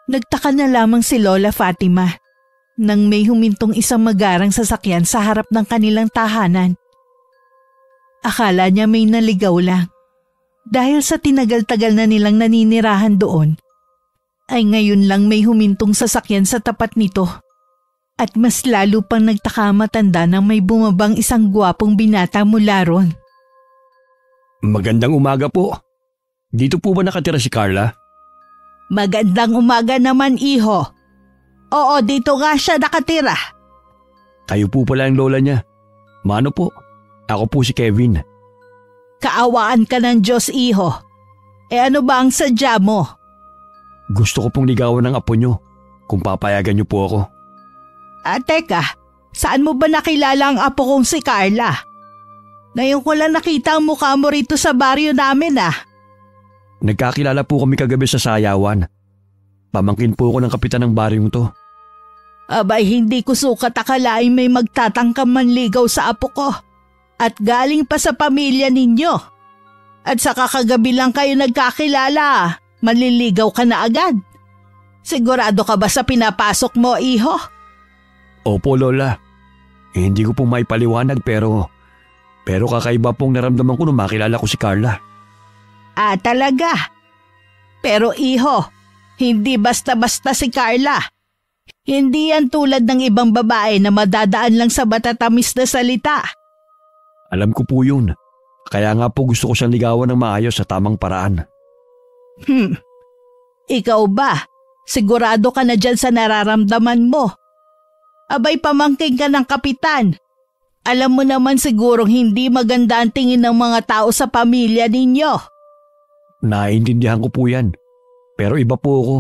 Nagtaka na lamang si Lola Fatima nang may humintong isang magarang sasakyan sa harap ng kanilang tahanan. Akala niya may naligaw lang. Dahil sa tinagal-tagal na nilang naninirahan doon, ay ngayon lang may humintong sasakyan sa tapat nito. At mas lalo pang nagtaka matanda nang may bumabang isang gwapong binata mula ron. Magandang umaga po. Dito po ba nakatira si Carla? Magandang umaga naman, iho. Oo, dito nga siya nakatira. Kayo po pala ang lola niya. Mano po? Ako po si Kevin. Kaawaan ka ng Diyos, iho. Ano ba ang sadya mo? Gusto ko pong ligawan ng apo niyo kung papayagan niyo po ako. Teka, saan mo ba nakilala ang apo kong si Carla? Ngayon ko lang nakita ang mukha mo rito sa baryo namin Nagkakilala po kami kagabi sa sayawan. Pamangkin po ako ng kapitan ng baryong to. Abay, hindi ko sukat akalain may magtatangkang manligaw sa apo ko. At galing pa sa pamilya ninyo. At sa kakagabi lang kayo nagkakilala, manliligaw ka na agad. Sigurado ka ba sa pinapasok mo, iho? Opo, lola. Hindi ko po maipaliwanag pero kakaiba pong naramdaman ko nung makilala ko si Carla. Talaga? Pero iho, hindi basta-basta si Carla. Hindi yan tulad ng ibang babae na madadaan lang sa matatamis na salita. Alam ko po yun. Kaya nga po gusto ko siyang ligawan ng maayos sa tamang paraan. Ikaw ba? Sigurado ka na dyan sa nararamdaman mo. Abay, pamangkin ka ng kapitan. Alam mo naman sigurong hindi maganda ang tingin ng mga tao sa pamilya ninyo. Naiintindihan ko po yan. Pero iba po ako.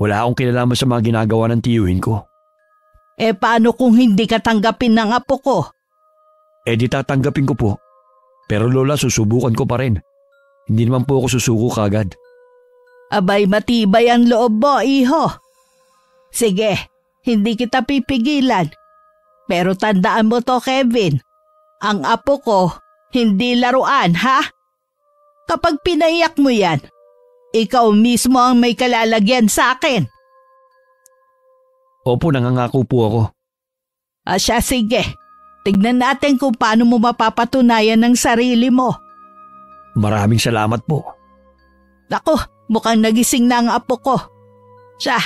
Wala akong kinalaman sa mga ginagawa ng tiyuhin ko. Paano kung hindi ka tanggapin ng apo ko? Di tatanggapin ko po. Pero lola, susubukan ko pa rin. Hindi naman po ako susuko kagad. Abay, matibay ang loob mo, iho. Sige, hindi kita pipigilan. Pero tandaan mo to, Kevin. Ang apo ko, hindi laruan, ha? Kapag pinaiyak mo yan, ikaw mismo ang may kalalagyan sa akin. Opo, nangangako po ako. Siya, sige. Tignan natin kung paano mo mapapatunayan ng sarili mo. Maraming salamat po. Naku, mukhang nagising na ang apo ko. Siya,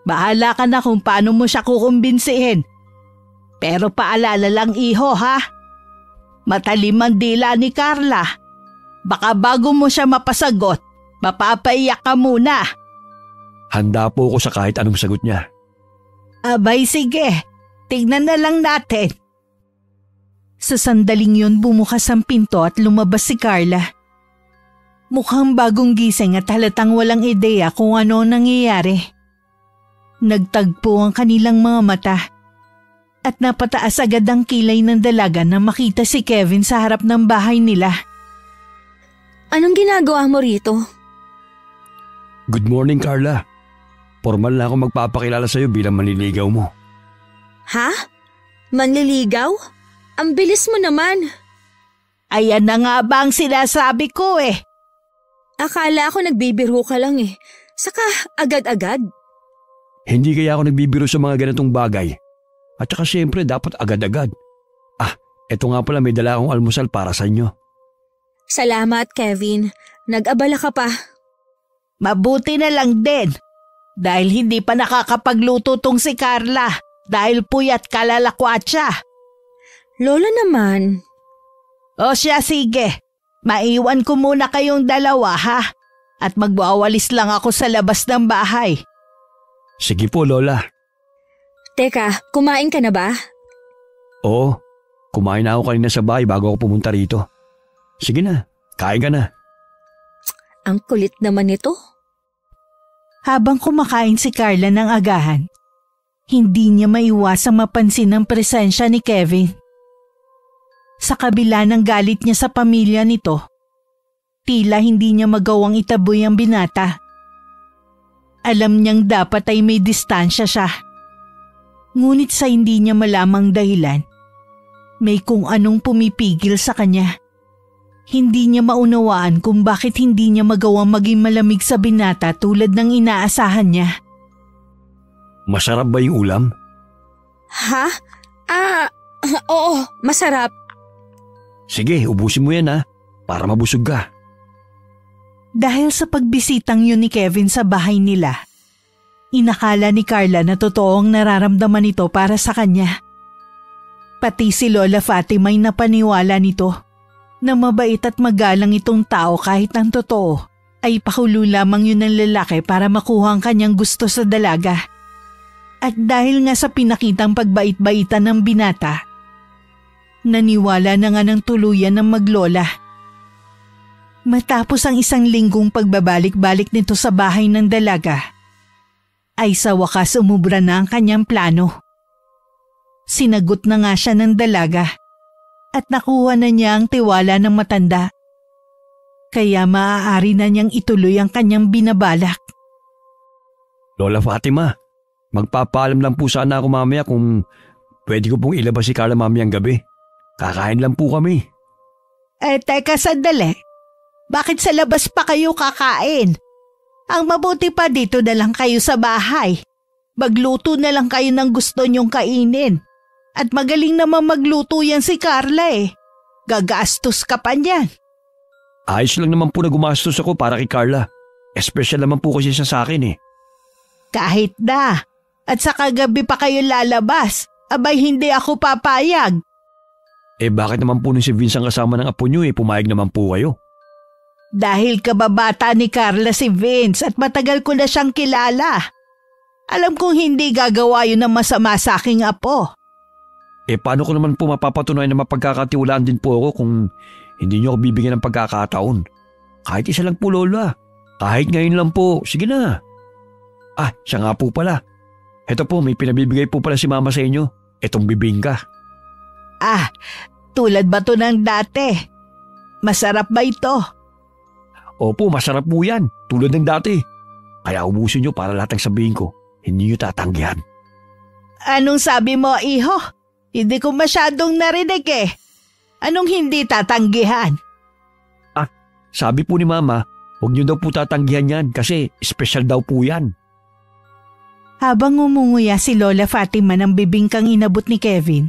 bahala ka na kung paano mo siya kukumbinsihin. Pero paalala lang, iho, ha? Matalim ang dila ni Carla. Baka bago mo siya mapasagot, mapapaiyak ka muna. Handa po ako sa kahit anong sagot niya. Abay, sige. Tignan na lang natin. Sa sandaling yun, bumukas ang pinto at lumabas si Carla. Mukhang bagong gising at halatang walang ideya kung ano nangyayari. Nagtagpo ang kanilang mga mata at napataas agad ang kilay ng dalaga na makita si Kevin sa harap ng bahay nila. Anong ginagawa mo rito? Good morning, Carla. Formal na ako magpapakilala sa'yo bilang manliligaw mo. Ha? Manliligaw? Ang bilis mo naman. Ayan na nga ba ang sinasabi ko Akala ko nagbibiro ka lang Saka agad-agad. Hindi kaya ako nagbibiro sa mga ganitong bagay. At saka siyempre dapat agad-agad. Ito nga pala, may dala akong almusal para sa inyo. Salamat, Kevin. Nag-abala ka pa. Mabuti na lang din. Dahil hindi pa nakakapagluto tong si Carla. Dahil puyat kalalakwat siya. Lola naman. O siya, sige. Maiwan ko muna kayong dalawa, ha? At magwawalis lang ako sa labas ng bahay. Sige po, Lola. Teka, kumain ka na ba? Oo, kumain na ako kanina sa bahay bago ako pumunta rito. Sige na, kain ka na. Ang kulit naman nito. Habang kumakain si Carla ng agahan, hindi niya maiwasang mapansin ang presensya ni Kevin. Sa kabila ng galit niya sa pamilya nito, tila hindi niya magawang itaboy ang binata. Alam niyang dapat ay may distansya siya. Ngunit sa hindi niya malamang dahilan, may kung anong pumipigil sa kanya. Hindi niya maunawaan kung bakit hindi niya magawang maging malamig sa binata tulad ng inaasahan niya. Masarap ba yung ulam? Ha? Oo, masarap. Sige, ubusin mo yan ha, para mabusog ka. Dahil sa pagbisitang yun ni Kevin sa bahay nila, inakala ni Carla na totoong nararamdaman ito para sa kanya. Pati si Lola Fatima ay napaniwala nito na mabait at magalang itong tao kahit ang totoo ay pakulo lamang yun ng lalaki para makuha ang kanyang gusto sa dalaga. At dahil nga sa pinakitang pagbait-baitan ng binata, naniwala na nga ng tuluyan ng maglola. Matapos ang isang linggong pagbabalik-balik nito sa bahay ng dalaga, ay sa wakas umubra na ang kanyang plano. Sinagot na nga siya ng dalaga at nakuha na niya ang tiwala ng matanda. Kaya maaari na niyang ituloy ang kanyang binabalak. Lola Fatima, magpapaalam lang po sana ako mamaya kung pwede ko pong ilabas si Carla mamayang gabi. Kakain lang po kami. Teka sandali. Bakit sa labas pa kayo kakain? Ang mabuti pa dito na lang kayo sa bahay. Magluto na lang kayo ng gusto niyong kainin. At magaling naman magluto yan si Carla eh. Gagastos ka pa niyan. Ayos lang naman po na gumastos ako para kay Carla. Espesyal naman po kasi siya sa akin eh. Kahit na. At sa kagabi pa kayo lalabas. Abay hindi ako papayag. Bakit naman po nung si Vince ang kasama ng apo niyo pumayag naman po kayo? Dahil kababata ni Carla si Vince at matagal ko na siyang kilala. Alam kong hindi gagawa yun ng masama sa aking apo. Paano ko naman po mapapatunayan na mapagkakatiwalaan din po ako kung hindi niyo ako bibigyan ng pagkakataon? Kahit isa lang po, Lola. Kahit ngayon lang po. Sige na. Siya nga po pala. Ito po, may pinabibigay po pala si Mama sa inyo. Itong bibingka. Tulad ba to ng dati? Masarap ba ito? Opo, masarap po yan. Tulad ng dati. Kaya ubusin niyo para lahat ng sabihin ko, hindi niyo tatanggihan. Anong sabi mo, iho? Hindi ko masyadong narinig eh. Anong hindi tatanggihan? Sabi po ni Mama, huwag niyo daw po tatanggihan yan kasi espesyal daw po yan. Habang umunguya si Lola Fatima ng bibingkang inabot ni Kevin,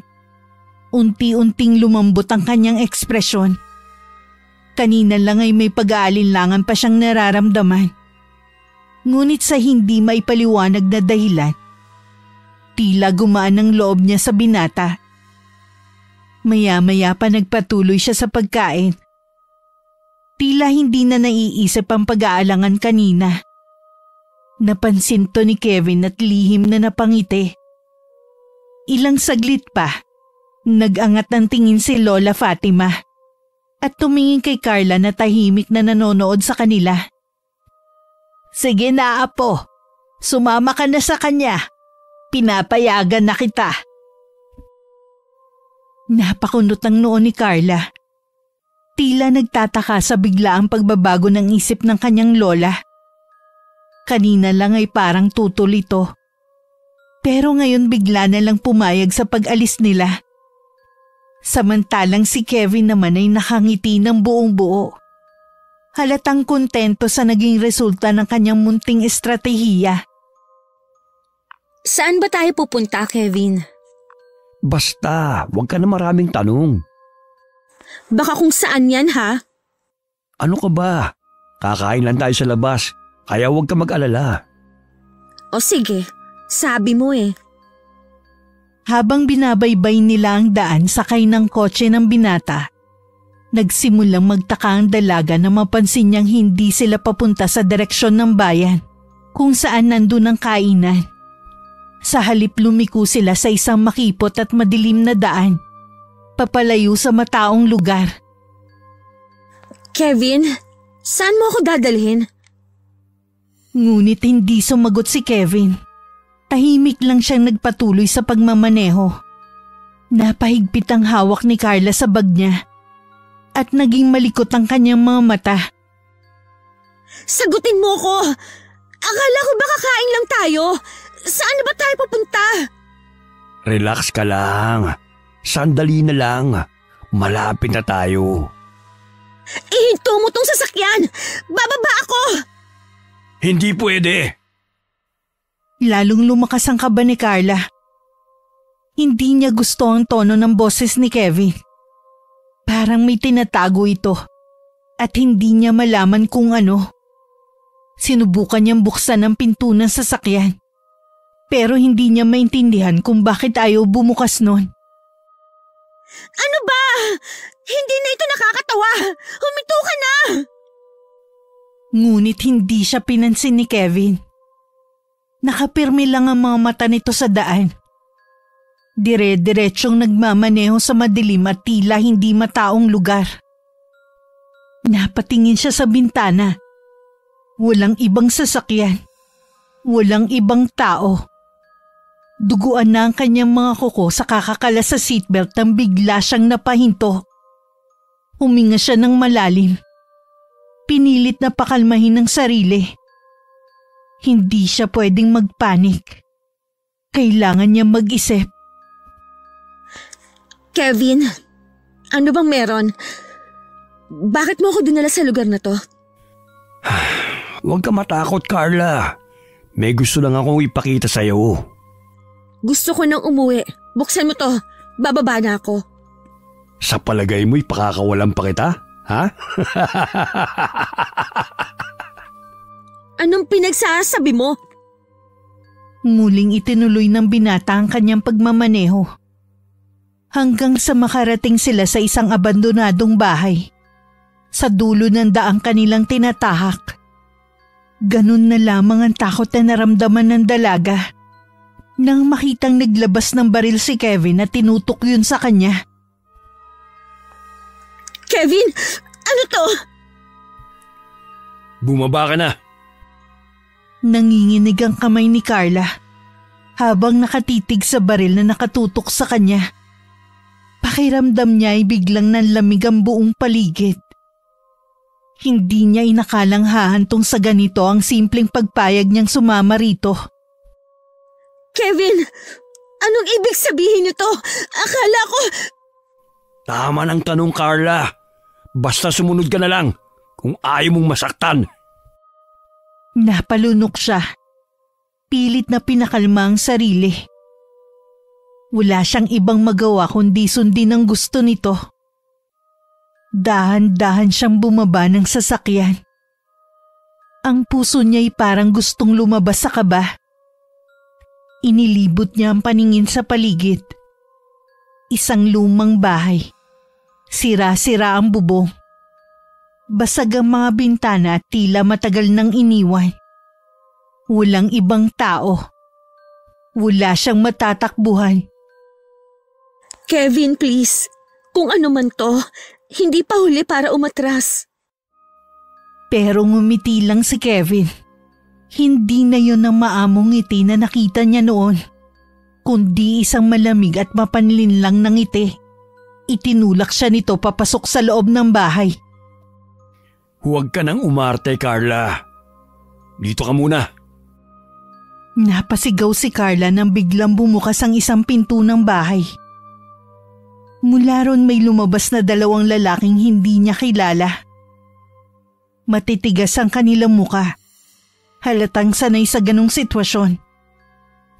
unti-unting lumambot ang kanyang ekspresyon. Kanina lang ay may pag-aalinlangan pa siyang nararamdaman. Ngunit sa hindi maipaliwanag na dahilan, tila gumaan ang loob niya sa binata. Maya-maya pa nagpatuloy siya sa pagkain. Tila hindi na naiisip ang pag-aalangan kanina. Napansin to ni Kevin at lihim na napangiti. Ilang saglit pa, nag-angat ng tingin si Lola Fatima at tumingin kay Carla na tahimik na nanonood sa kanila. Sige na apo, sumama ka na sa kanya. Pinapayagan na kita. Napakunot ang noo ni Carla. Tila nagtataka sa biglaang pagbabago ng isip ng kanyang lola. Kanina lang ay parang tutol ito. Pero ngayon bigla na lang pumayag sa pag-alis nila. Samantalang si Kevin naman ay nakangiti ng buong buo. Halatang kontento sa naging resulta ng kanyang munting estratehiya. Saan ba tayo pupunta, Kevin? Basta, huwag ka na maraming tanong. Baka kung saan yan, ha? Ano ka ba? Kakain lang tayo sa labas, kaya huwag ka mag-alala. O sige, sabi mo eh. Habang binabaybay nila ang daan sakay ng kotse ng binata, nagsimulang magtaka ang dalaga na mapansin niyang hindi sila papunta sa direksyon ng bayan kung saan nandun ang kainan. Sa halip lumiko sila sa isang makipot at madilim na daan, papalayo sa mataong lugar. Kevin, saan mo ako dadalhin? Ngunit hindi sumagot si Kevin. Tahimik lang siyang nagpatuloy sa pagmamaneho. Napahigpit ang hawak ni Carla sa bag niya at naging malikot ang kanyang mga mata. Sagutin mo ko! Akala ko ba kakain lang tayo? Saan na ba tayo papunta? Relax ka lang. Sandali na lang. Malapit na tayo. Ihinto mo tong sasakyan! Bababa ako! Hindi pwede. Lalong lumakas ang kaba ni Carla. Hindi niya gusto ang tono ng boses ni Kevin. Parang may tinatago ito at hindi niya malaman kung ano. Sinubukan niyang buksan ang pinto ng sasakyan pero hindi niya maintindihan kung bakit ayaw bumukas nun. Ano ba? Hindi na ito nakakatawa! Huminto ka na! Ngunit hindi siya pinansin ni Kevin. Nakapirmi lang ang mga mata nito sa daan. Dire-diretsyong nagmamaneho sa madilim at tila hindi mataong lugar. Napatingin siya sa bintana. Walang ibang sasakyan. Walang ibang tao. Duguan na ang kanyang mga kuko sa kakakalas sa seatbelt nang bigla siyang napahinto. Huminga siya ng malalim. Pinilit na pakalmahin ang sarili. Hindi siya pwedeng magpanik. Kailangan niya mag-isip. Kevin, ano bang meron? Bakit mo ako dinala sa lugar na to? Huwag ka matakot, Carla. May gusto lang akong ipakita sa'yo. Gusto ko nang umuwi. Buksan mo to. Bababa na ako. Sa palagay mo'y pakakawalan pa kita? Ha? Anong pinagsasabi mo? Muling itinuloy ng binata ang kanyang pagmamaneho. Hanggang sa makarating sila sa isang abandonadong bahay. Sa dulo ng daang kanilang tinatahak. Ganun na lamang ang takot na naramdaman ng dalaga. Nang makitang naglabas ng baril si Kevin at tinutok yun sa kanya. Kevin, ano to? Bumaba ka na. Nanginginig ang kamay ni Carla habang nakatitig sa baril na nakatutok sa kanya. Pakiramdam niya ay biglang nanlamig ang buong paligid. Hindi niya inakalang hahantong sa ganito ang simpleng pagpayag niyang sumama rito. Kevin, anong ibig sabihin nito? Akala ko… Tama ng tanong, Carla. Basta sumunod ka na lang kung ayaw mong masaktan. Napalunok siya. Pilit na pinakalma ang sarili. Wala siyang ibang magawa kundi sundin ang gusto nito. Dahan-dahan siyang bumaba ng sasakyan. Ang puso niya'y parang gustong lumabas sa kaba. Inilibot niya ang paningin sa paligid. Isang lumang bahay. Sira-sira ang bubong. Basag ang mga bintana at tila matagal nang iniwan. Walang ibang tao. Wala siyang matatakbuhan. Kevin, please. Kung ano man to, hindi pa huli para umatras. Pero ngumiti lang si Kevin. Hindi na yun ang maamong ngiti na nakita niya noon, kundi isang malamig at mapanlinlang na ngiti. Itinulak siya nito papasok sa loob ng bahay. Huwag ka nang umarte, Carla. Dito ka muna. Napasigaw si Carla nang biglang bumukas ang isang pinto ng bahay. Mula ron may lumabas na dalawang lalaking hindi niya kilala. Matitigas ang kanilang muka. Halatang sanay sa ganong sitwasyon.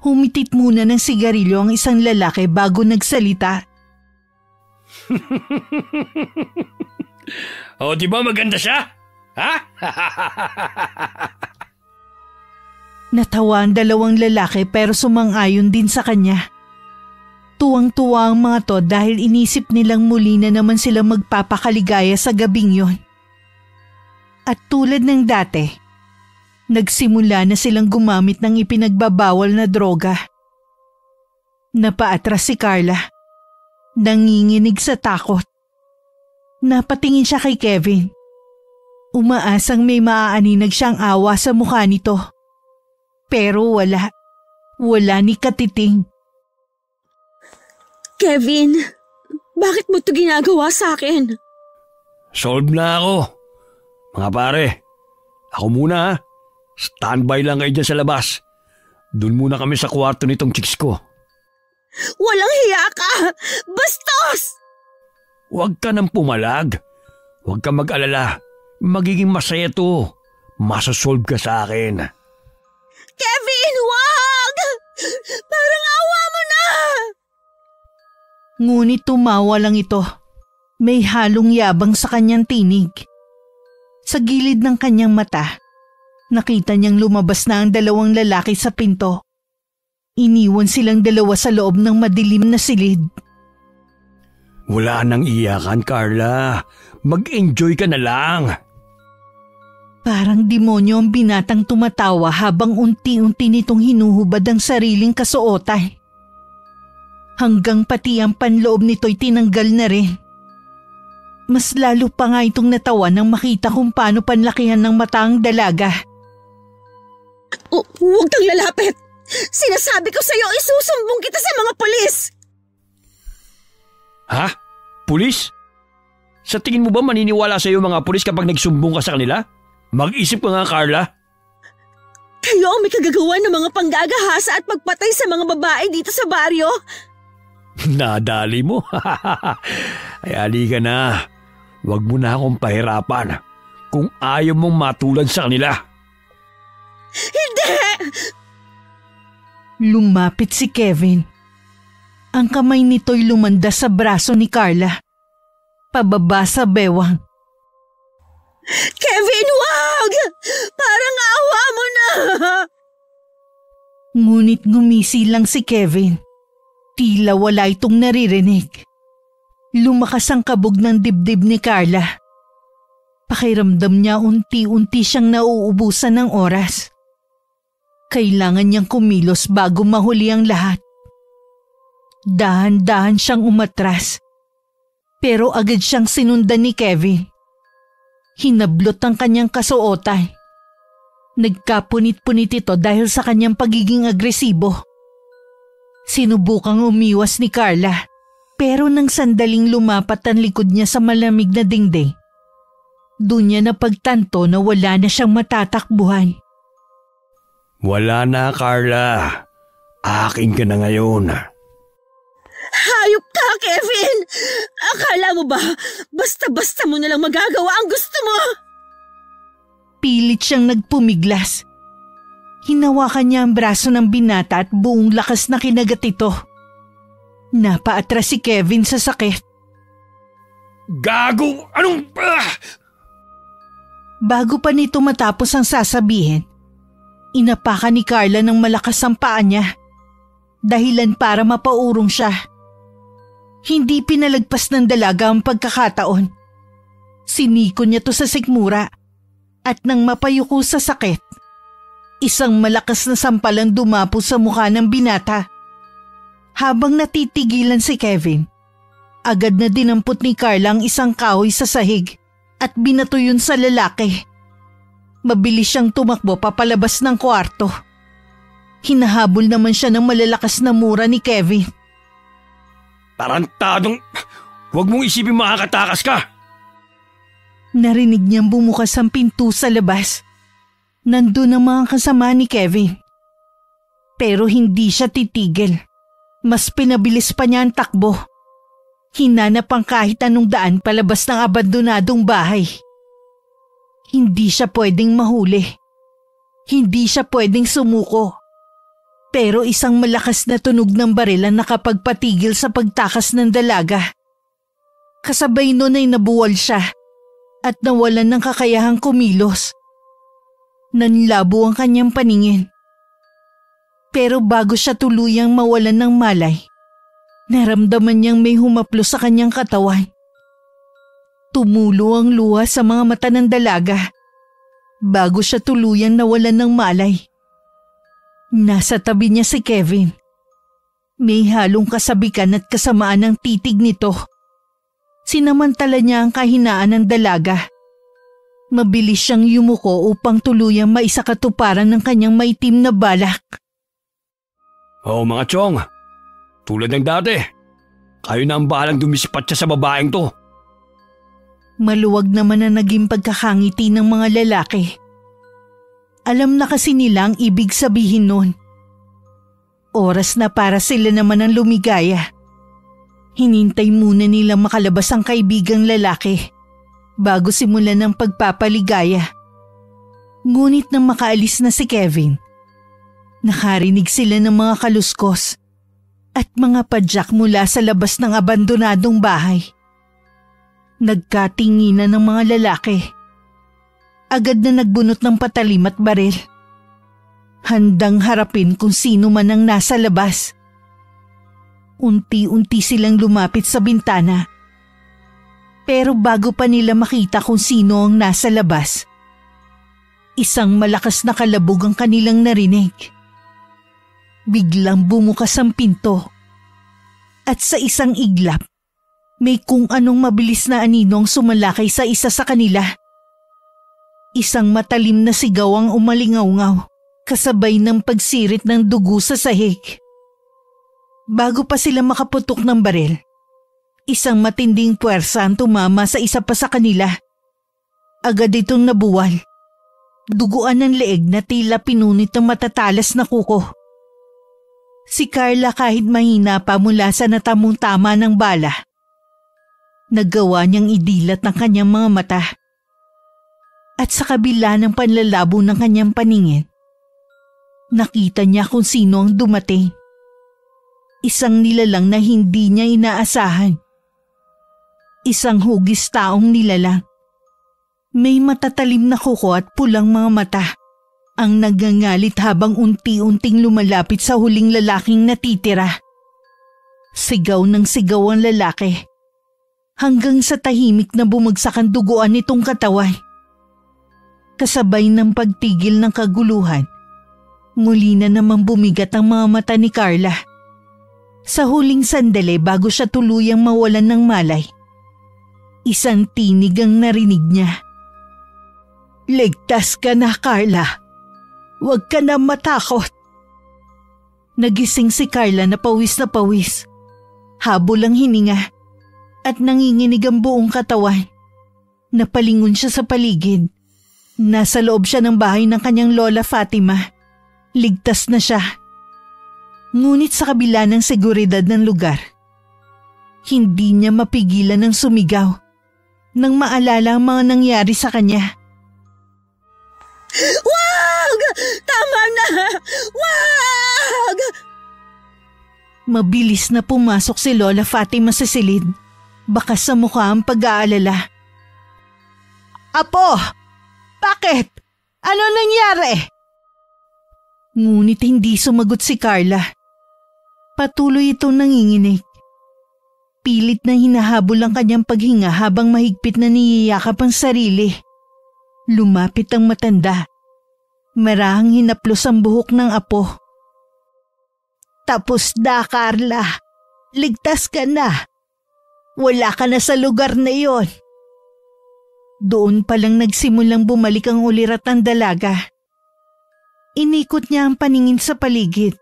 Humitit muna ng sigarilyo ang isang lalaki bago nagsalita. O, di ba maganda siya? Ha? Natawa ang dalawang lalaki pero sumang-ayon din sa kanya. Tuwang-tuwa ang mga to dahil inisip nilang muli na naman silang magpapakaligaya sa gabing yon. At tulad ng dati, nagsimula na silang gumamit ng ipinagbabawal na droga. Napaatras si Carla. Nanginginig sa takot. Napatingin siya kay Kevin. Umaasang may maaaninag siyang awa sa mukha nito. Pero wala. Wala ni katiting. Kevin, bakit mo ito ginagawa sa akin? Solve na ako. Mga pare, ako muna ha. Standby lang kayo dyan sa labas. Doon muna kami sa kwarto nitong chicks ko. Walang hiya ka! Bastos! Huwag ka nang pumalag. Huwag ka mag-alala. Magiging masaya to. Masasolve ka sa akin. Kevin, wag! Parang awa mo na! Ngunit tumawa lang ito. May halong yabang sa kanyang tinig. Sa gilid ng kanyang mata, nakita niyang lumabas na ang dalawang lalaki sa pinto. Iniwan silang dalawa sa loob ng madilim na silid. Wala nang iyakan, Carla. Mag-enjoy ka na lang. Parang demonyo ang binatang tumatawa habang unti-unti nitong hinuhubad ang sariling kasuotan. Hanggang pati ang panloob nito'y tinanggal na rin. Mas lalo pa nga itong natawa nang makita kung paano panlakihan ng mata ang dalaga. Huwag kang lalapit! Sinasabi ko sa'yo, isusumbong kita sa mga pulis! Ha? Pulis? Sa tingin mo ba maniniwala sa'yo mga pulis kapag nagsumbong ka sa kanila? Mag-isip ka nga, Carla. Kayo ang may kagagawa ng mga panggagahasa at pagpatay sa mga babae dito sa baryo? Nadali mo. Ay, halika na. Huwag mo na akong pahirapan kung ayaw mong matulad sa kanila. Hindi! Lumapit si Kevin. Ang kamay nito'y lumanda sa braso ni Carla. Pababa sa bewang. Kevin, wag! Parang awa mo na! Ngunit ngumisi lang si Kevin. Tila wala itong naririnig. Lumakas ang kabog ng dibdib ni Carla. Pakiramdam niya unti-unti siyang nauubusan ng oras. Kailangan niyang kumilos bago mahuli ang lahat. Dahan-dahan siyang umatras. Pero agad siyang sinundan ni Kevin. Hinablot ang kanyang kasuotan. Nagkapunit-punit ito dahil sa kanyang pagiging agresibo. Sinubukang umiwas ni Carla, pero nang sandaling lumapat ang likod niya sa malamig na dingding, doon niya napagtanto na wala na siyang matatakbuhan. Wala na, Carla. Akin ka na ngayon. Hayop ka, Kevin! Akala mo ba, basta-basta mo nalang magagawa ang gusto mo? Pilit siyang nagpumiglas. Hinawakan niya ang braso ng binata at buong lakas na kinagat ito. Napaatras si Kevin sa sakit. Gago! Anong... Bago pa nito matapos ang sasabihin, inapakan ni Carla ng malakas ang paa niya. Dahilan para mapaurong siya. Hindi pinalagpas ng dalaga ang pagkakataon. Siniko niya to sa sikmura at nang mapayuko sa sakit, isang malakas na sampalan dumapo sa mukha ng binata. Habang natitigilan si Kevin, agad na dinampot ni Carla ang isang kahoy sa sahig at binato yun sa lalaki. Mabilis siyang tumakbo papalabas ng kwarto. Hinahabol naman siya ng malalakas na mura ni Kevin. Tarantadong... Huwag mong isipin makakatakas ka! Narinig niyang bumukas ang pinto sa labas. Nandun ang mga kasama ni Kevin. Pero hindi siya titigil. Mas pinabilis pa niya ang takbo. Hinanap ang kahit anong daan palabas ng abandonadong bahay. Hindi siya pwedeng mahuli. Hindi siya pwedeng sumuko. Pero isang malakas na tunog ng baril ang nakapagpatigil sa pagtakas ng dalaga. Kasabay nun ay nabuwal siya at nawalan ng kakayahang kumilos. Nanlabo ang kanyang paningin. Pero bago siya tuluyang mawalan ng malay, naramdaman niyang may humaplos sa kanyang katawan. Tumulo ang luha sa mga mata ng dalaga bago siya tuluyang nawalan ng malay. Nasa tabi niya si Kevin. May halong kasabikan at kasamaan ng titig nito. Sinamantala niya ang kahinaan ng dalaga. Mabilis siyang yumuko upang tuluyang maisakatuparan ng kanyang maitim na balak. Oo mga chong, tulad ng dati, kayo na ang bahalang dumispat siya sa babaeng to. Maluwag naman na naging pagkakangiti ng mga lalaki. Alam na kasi nila ang ibig sabihin nun. Oras na para sila naman ang lumigaya. Hinintay muna nilang makalabas ang kaibigang lalaki bago simulan ng pagpapaligaya. Ngunit nang makaalis na si Kevin, nakarinig sila ng mga kaluskos at mga padyak mula sa labas ng abandonadong bahay. Nagkatinginan ng mga lalaki. Agad na nagbunot ng patalim at baril. Handang harapin kung sino man ang nasa labas. Unti-unti silang lumapit sa bintana. Pero bago pa nila makita kung sino ang nasa labas, isang malakas na kalabog ang kanilang narinig. Biglang bumukas ang pinto. At sa isang iglap, may kung anong mabilis na aninong sumalakay sa isa sa kanila. Isang matalim na sigaw ang umalingaw-ngaw, kasabay ng pagsirit ng dugo sa sahig. Bago pa sila makaputok ng baril, isang matinding puwersa ang tumama sa isa pa sa kanila. Agad itong nabuwal. Duguan ng leeg na tila pinunit ng matatalas na kuko. Si Carla kahit mahina pa mula sa natamong tama ng bala, nagawa niyang idilat ng kanyang mga mata. At sa kabila ng panlalabo ng kanyang paningin, nakita niya kung sino ang dumating. Isang nilalang na hindi niya inaasahan. Isang hugis taong nilalang. May matatalim na kuko at pulang mga mata. Ang nagangalit habang unti-unting lumalapit sa huling lalaking natitira. Sigaw ng sigaw ang lalaki. Hanggang sa tahimik na bumagsak ang duguan nitong katawan. Kasabay ng pagtigil ng kaguluhan, muli na namang bumigat ang mga mata ni Carla. Sa huling sandali bago siya tuluyang mawalan ng malay, isang tinig ang narinig niya. "Ligtas ka na, Carla. Huwag ka na matakot." Nagising si Carla na pawis, habol ang hininga at nanginginig ang buong katawan. Napalingon siya sa paligid. Nasa loob siya ng bahay ng kanyang lola Fatima. Ligtas na siya. Ngunit sa kabila ng seguridad ng lugar, hindi niya mapigilan ng sumigaw nang maalala ang mga nangyari sa kanya. Wag! Tama na! Wag! Mabilis na pumasok si Lola Fatima sa silid. Bakas sa mukha ang pag-aalala. "Apo! Bakit? Ano nangyari?" Ngunit hindi sumagot si Carla. Patuloy itong nanginginig. Pilit na hinahabol ang kanyang paghinga habang mahigpit na niyayakap ang sarili. Lumapit ang matanda. Marahang hinaplos ang buhok ng apo. "Tapos na, Carla. Ligtas ka na. Wala ka na sa lugar na iyon." Doon palang nagsimulang bumalik ang ulirat ng dalaga. Inikot niya ang paningin sa paligid.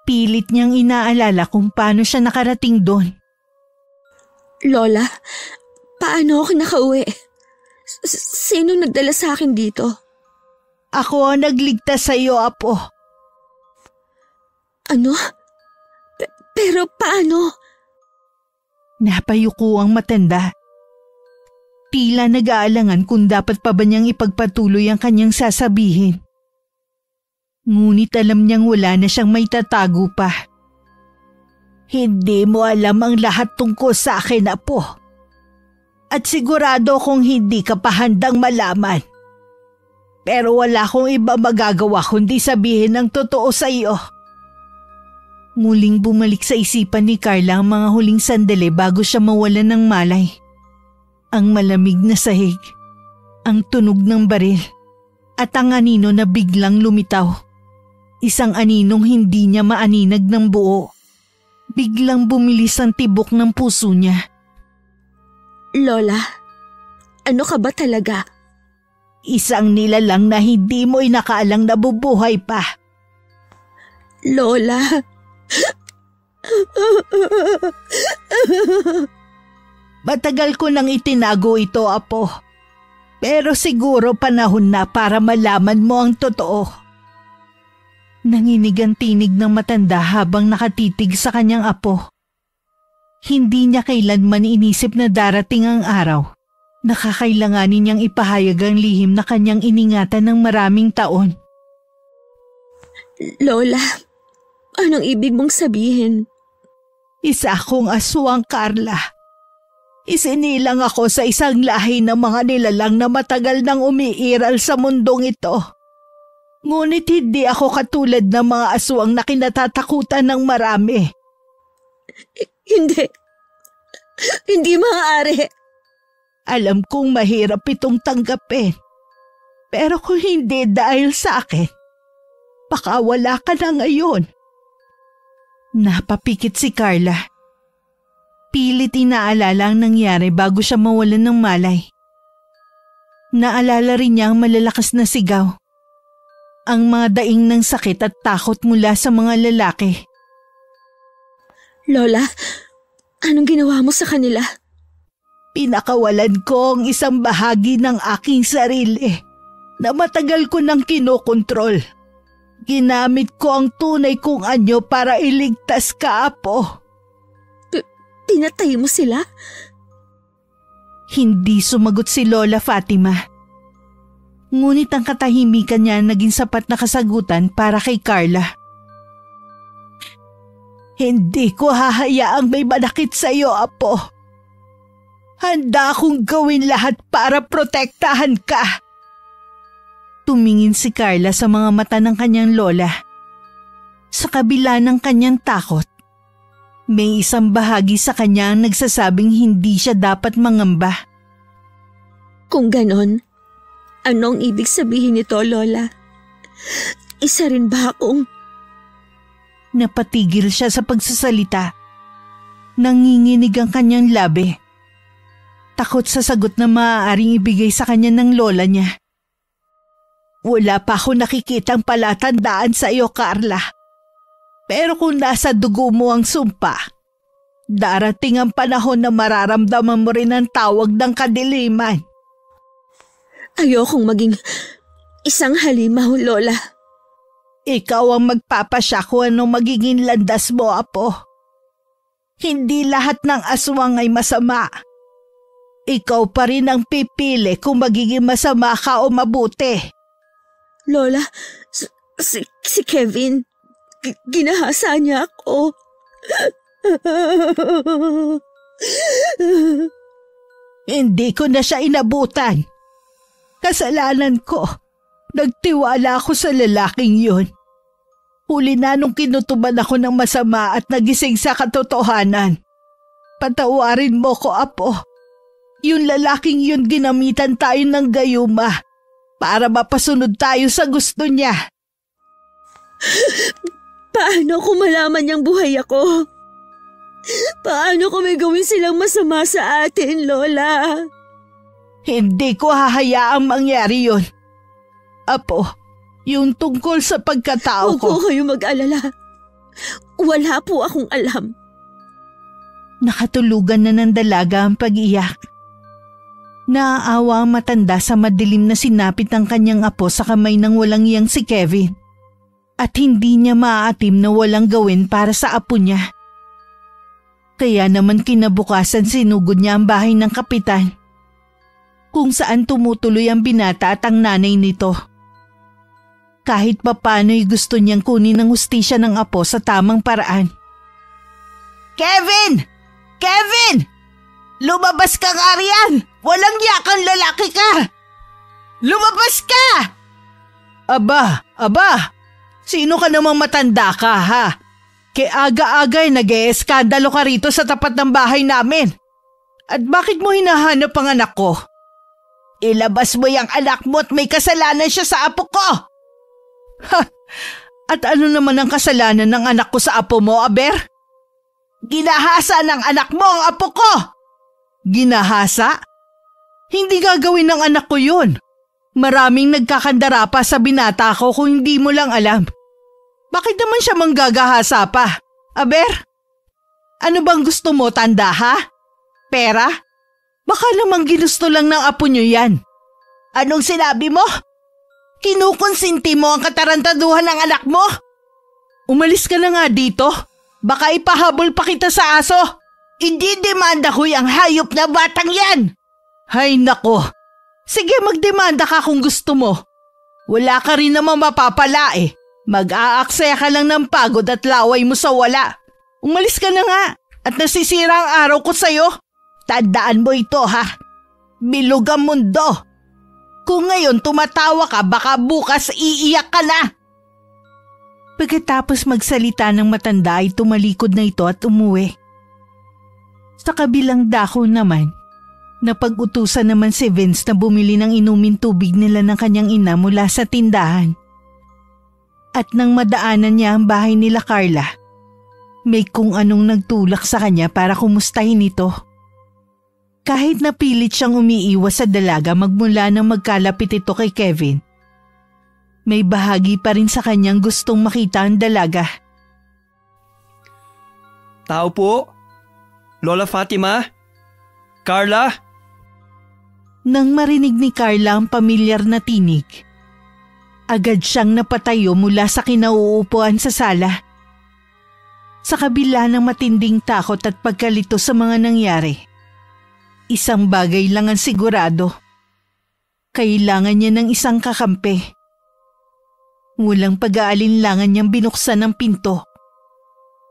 Pilit niyang inaalala kung paano siya nakarating doon. Lola, paano ako nakauwi? Sino nagdala sa akin dito? "Ako ang nagligtas sa iyo, Apo." Ano? Pero paano? Napayuko ang matanda. Tila nag-aalangan kung dapat pa ba niyang ipagpatuloy ang kanyang sasabihin. Ngunit alam niyang wala na siyang may tatago pa. Hindi mo alam ang lahat tungkol sa akin, Apo. At sigurado kung hindi ka pa handang malaman. Pero wala akong iba magagawa kundi sabihin ang totoo sa iyo. Muling bumalik sa isipan ni Carla ang mga huling sandali bago siya mawalan ng malay. Ang malamig na sahig, ang tunog ng baril, at ang anino na biglang lumitaw. Isang aninong hindi niya maaninag ng buo. Biglang bumilis ang tibok ng puso niya. Lola, ano ka ba talaga? Isang nilalang na hindi mo inakaalang nabubuhay pa. Lola. Matagal ko nang itinago ito, Apo. Pero siguro panahon na para malaman mo ang totoo. Nanginig ang tinig ng matanda habang nakatitig sa kanyang apo. Hindi niya kailanman inisip na darating ang araw. Nakakailanganin niyang ipahayag ang lihim na kanyang iningatan ng maraming taon. Lola, anong ibig mong sabihin? Isa akong aswang, Carla. Isinilang ako sa isang lahi ng mga nilalang na matagal nang umiiral sa mundong ito. Ngunit hindi ako katulad ng mga aswang na kinatatakutan ng marami. Hindi. Hindi maaari. Alam kong mahirap itong tanggapin. Pero kung hindi dahil sa akin, baka wala ka na ngayon. Napapikit si Carla. Pilit inaalala ang nangyari bago siya mawalan ng malay. Naalala rin niya ang malalakas na sigaw. Ang mga daing ng sakit at takot mula sa mga lalaki. Lola, anong ginawa mo sa kanila? Pinakawalan ko ang isang bahagi ng aking sarili na matagal ko nang kinokontrol. Ginamit ko ang tunay kong anyo para iligtas ka, Apo. Pinatay mo sila? Hindi sumagot si Lola Fatima. Ngunit ang katahimikan niya naging sapat na kasagutan para kay Carla. Hindi ko hahayaang may manakit sa iyo, Apo. Handa akong gawin lahat para protektahan ka. Tumingin si Carla sa mga mata ng kanyang lola. Sa kabila ng kanyang takot, may isang bahagi sa kanya ang nagsasabing hindi siya dapat mangamba. Kung ganon, anong ibig sabihin nito, Lola? Isa rin ba akong... Napatigil siya sa pagsasalita. Nanginginig ang kanyang labi. Takot sa sagot na maaaring ibigay sa kanya ng lola niya. Wala pa ako nakikitang palatandaan sa iyo, Carla. Pero kung nasa dugo mo ang sumpa, darating ang panahon na mararamdaman mo rin ang tawag ng kadiliman. Ayokong maging isang halimaw, Lola. Ikaw ang magpapasya kung anong magiging landas mo, Apo. Hindi lahat ng aswang ay masama. Ikaw pa rin ang pipili kung magiging masama ka o mabuti. Lola, si Kevin, ginahasa niya ako. Hindi ko na siya inabutan. Kasalanan ko. Nagtiwala ako sa lalaking yun. Huli na nung kinutuban ako ng masama at nagising sa katotohanan. Patawarin mo ko, Apo. Yung lalaking yun ginamitan tayo ng gayuma para mapasunod tayo sa gusto niya. Paano kung malaman niyang buhay ako? Paano kung may gawin silang masama sa atin, Lola? Hindi ko hahayaang mangyari yun. Apo, yung tungkol sa pagkatao ko. Huwag po kayo mag-alala. Wala po akong alam. Nakatulugan na ng dalaga ang pag-iyak. Naaawa ang matanda sa madilim na sinapit ng kanyang apo sa kamay ng walang iyang si Kevin. At hindi niya maaatim na walang gawin para sa apo niya. Kaya naman kinabukasan sinugod niya ang bahay ng kapitan, kung saan tumutuloy ang binata at ang nanay nito. Kahit papano'y gusto niyang kunin ang hustisya ng apo sa tamang paraan. Kevin! Kevin! Lumabas ka nga riyan! Walang yakang lalaki ka! Lumabas ka! Aba, sino ka namang matanda ka ha? Kaya aga-agay nag-e-eskandalo ka rito sa tapat ng bahay namin. At bakit mo hinahanap ang anak ko? Ilabas mo yung anak mo at may kasalanan siya sa apo ko! Ha! At ano naman ang kasalanan ng anak ko sa apo mo, Aber? Ginahasa ng anak mo ang apo ko! Ginahasa? Hindi gagawin ng anak ko yun. Maraming nagkakandara pa sa binata ko kung hindi mo lang alam. Bakit naman siya manggagahasa pa? Aber? Ano bang gusto mo, tanda ha? Pera? Baka namang ginusto lang ng apo niyo yan. Anong sinabi mo? Kinukonsinti mo ang katarantaduhan ng anak mo? Umalis ka na nga dito. Baka ipahabol pa kita sa aso. Hindi demanda ko yung hayop na batang yan. Hay nako. Sige, magdemanda ka kung gusto mo. Wala ka rin naman mapapala eh. Mag-aaksaya ka lang ng pagod at laway mo sa wala. Umalis ka na nga at nasisira ang araw ko sa'yo. Tandaan mo ito ha. Bilog ang mundo. Kung ngayon tumatawa ka, baka bukas iiyak ka na. Pagkatapos magsalita ng matanda ay tumalikod na ito at umuwi. Sa kabilang dako naman, napag-utusan naman si Vince na bumili ng inumin tubig nila ng kanyang ina mula sa tindahan. At nang madaanan niya ang bahay nila Carla, may kung anong nagtulak sa kanya para kumustahin ito. Kahit napilit siyang umiiwas sa dalaga magmula nang magkalapit ito kay Kevin, may bahagi pa rin sa kanyang gustong makita ang dalaga. Tao po? Lola Fatima? Carla? Nang marinig ni Carla ang pamilyar na tinig, agad siyang napatayo mula sa kinauupuan sa sala. Sa kabila ng matinding takot at pagkalito sa mga nangyari, isang bagay lang ang sigurado. Kailangan niya ng isang kakampi. Walang pag-aalinlangan niyang binuksan ang pinto.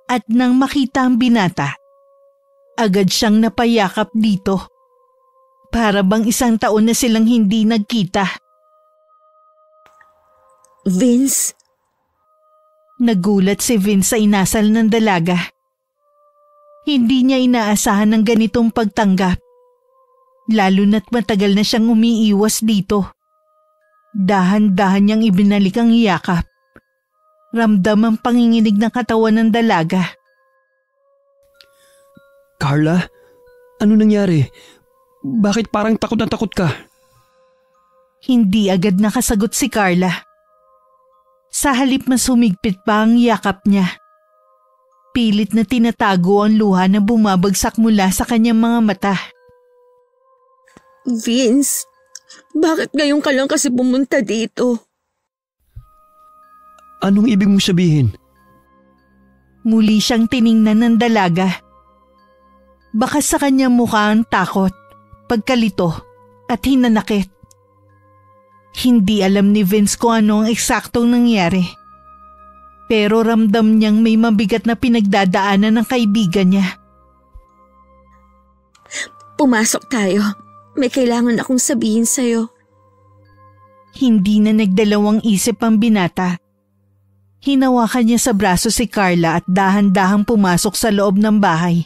At nang makita ang binata, agad siyang napayakap dito. Para bang isang taon na silang hindi nagkita. Vince? Nagulat si Vince sa inasal ng dalaga. Hindi niya inaasahan ng ganitong pagtanggap. Lalo na't matagal na siyang umiiwas dito. Dahan-dahan niyang ibinalik ang yakap. Ramdam ang panginginig ng katawan ng dalaga. Carla, ano nangyari? Bakit parang takot na takot ka? Hindi agad nakasagot si Carla. Sa halip mas humigpit pa ang yakap niya. Pilit na tinatago ang luha na bumabagsak mula sa kanyang mga mata. Vince, bakit ngayon ka lang kasi pumunta dito? Anong ibig mong sabihin? Muli siyang tiningnan ng dalaga. Baka sa kanyang mukha ang takot, pagkalito at hinanakit. Hindi alam ni Vince kung ano ang eksaktong nangyari. Pero ramdam niyang may mabigat na pinagdadaanan ng kaibigan niya. Pumasok tayo. May kailangan akong sabihin sa'yo. Hindi na nagdalawang isip ang binata. Hinawakan niya sa braso si Carla at dahan-dahang pumasok sa loob ng bahay.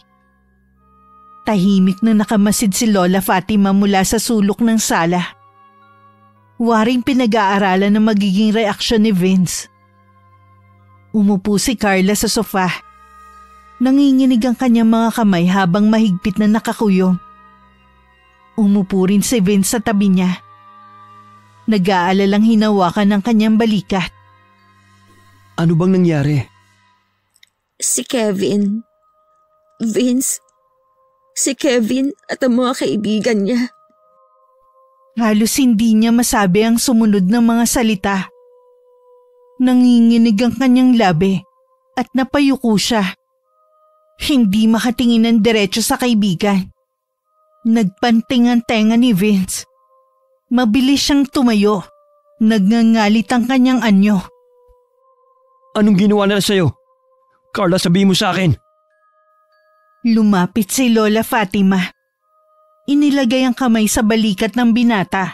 Tahimik na nakamasid si Lola Fatima mula sa sulok ng sala. Waring pinag-aaralan ng magiging reaksyon ni Vince. Umupo si Carla sa sofa. Nanginginig ang kanyang mga kamay habang mahigpit na nakakuyong. Umupo rin si Vince sa tabi niya. Nag-aalalang hinawakan ng kanyang balikat. Ano bang nangyari? Si Kevin. Vince. Si Kevin at ang mga kaibigan niya. Halos hindi niya masabi ang sumunod ng mga salita. Nanginginig ang kanyang labi at napayuko siya. Hindi makatingin ng diretso sa kaibigan. Nagpanting ang tenga ni Vince. Mabilis siyang tumayo. Nagngangalit ang kanyang anyo. Anong ginawa nila sa'yo? Carla, sabihin mo sa akin. Lumapit si Lola Fatima. Inilagay ang kamay sa balikat ng binata.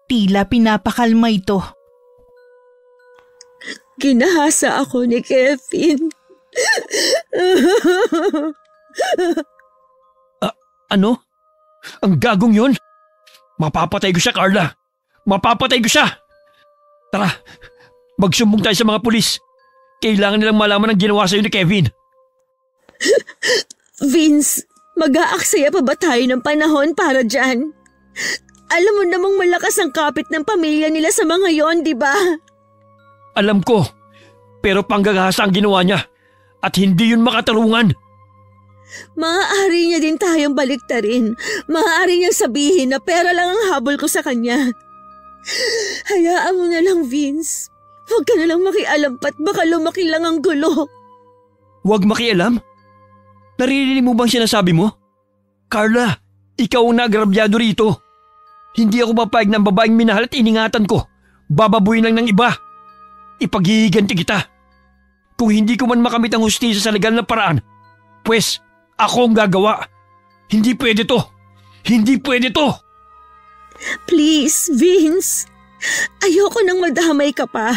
Tila pinapakalma ito. Ginahasa ako ni Kevin. Ano? Ang gagong yun? Mapapatay ko siya, Carla. Mapapatay ko siya. Tara, magsumbong tayo sa mga pulis. Kailangan nilang malaman ang ginawa sa'yo ni Kevin. Vince, mag-aaksaya pa ba tayo ng panahon para dyan? Alam mo namang malakas ang kapit ng pamilya nila sa mga yon, di ba? Alam ko, pero panggagahasa ang ginawa niya at hindi yun makatarungan. Maaari niya din tayong baliktarin. Maaari niyang sabihin na pera lang ang habol ko sa kanya. Hayaan mo na lang, Vince. Huwag ka na lang makialam pa't baka lumaki lang ang gulo. Huwag makialam? Naririnig mo bang sinasabi mo? Carla, ikaw ang nagrabyado rito. Hindi ako mapayag ng babaeng minahal at iningatan ko. Bababuin lang ng iba. Ipaghihiganti kita. Kung hindi ko man makamit ang hustisya sa legal na paraan, pues ako ang gagawa. Hindi pwede to. Hindi pwede to. Please, Vince. Ayoko nang madamay ka pa.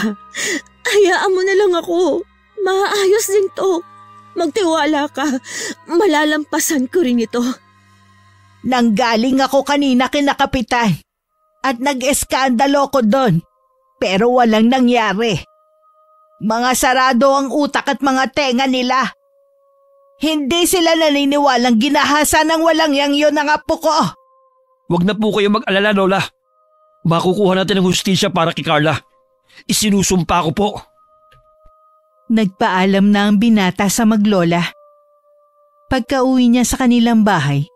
Hayaan mo na lang ako. Maayos din to. Magtiwala ka. Malalampasan ko rin ito. Nanggaling ako kanina kina Kapitan at nag-eskandalo ko doon. Pero walang nangyari. Mga sarado ang utak at mga tenga nila. Hindi sila naniniwalang ginahasa ng walang yang yun ang apo ko. Huwag na po kayo mag-alala, Lola. Makukuha natin ng hustisya para kay Carla. Isinusumpa ko po. Nagpaalam na ang binata sa maglola. Pagka-uwi niya sa kanilang bahay,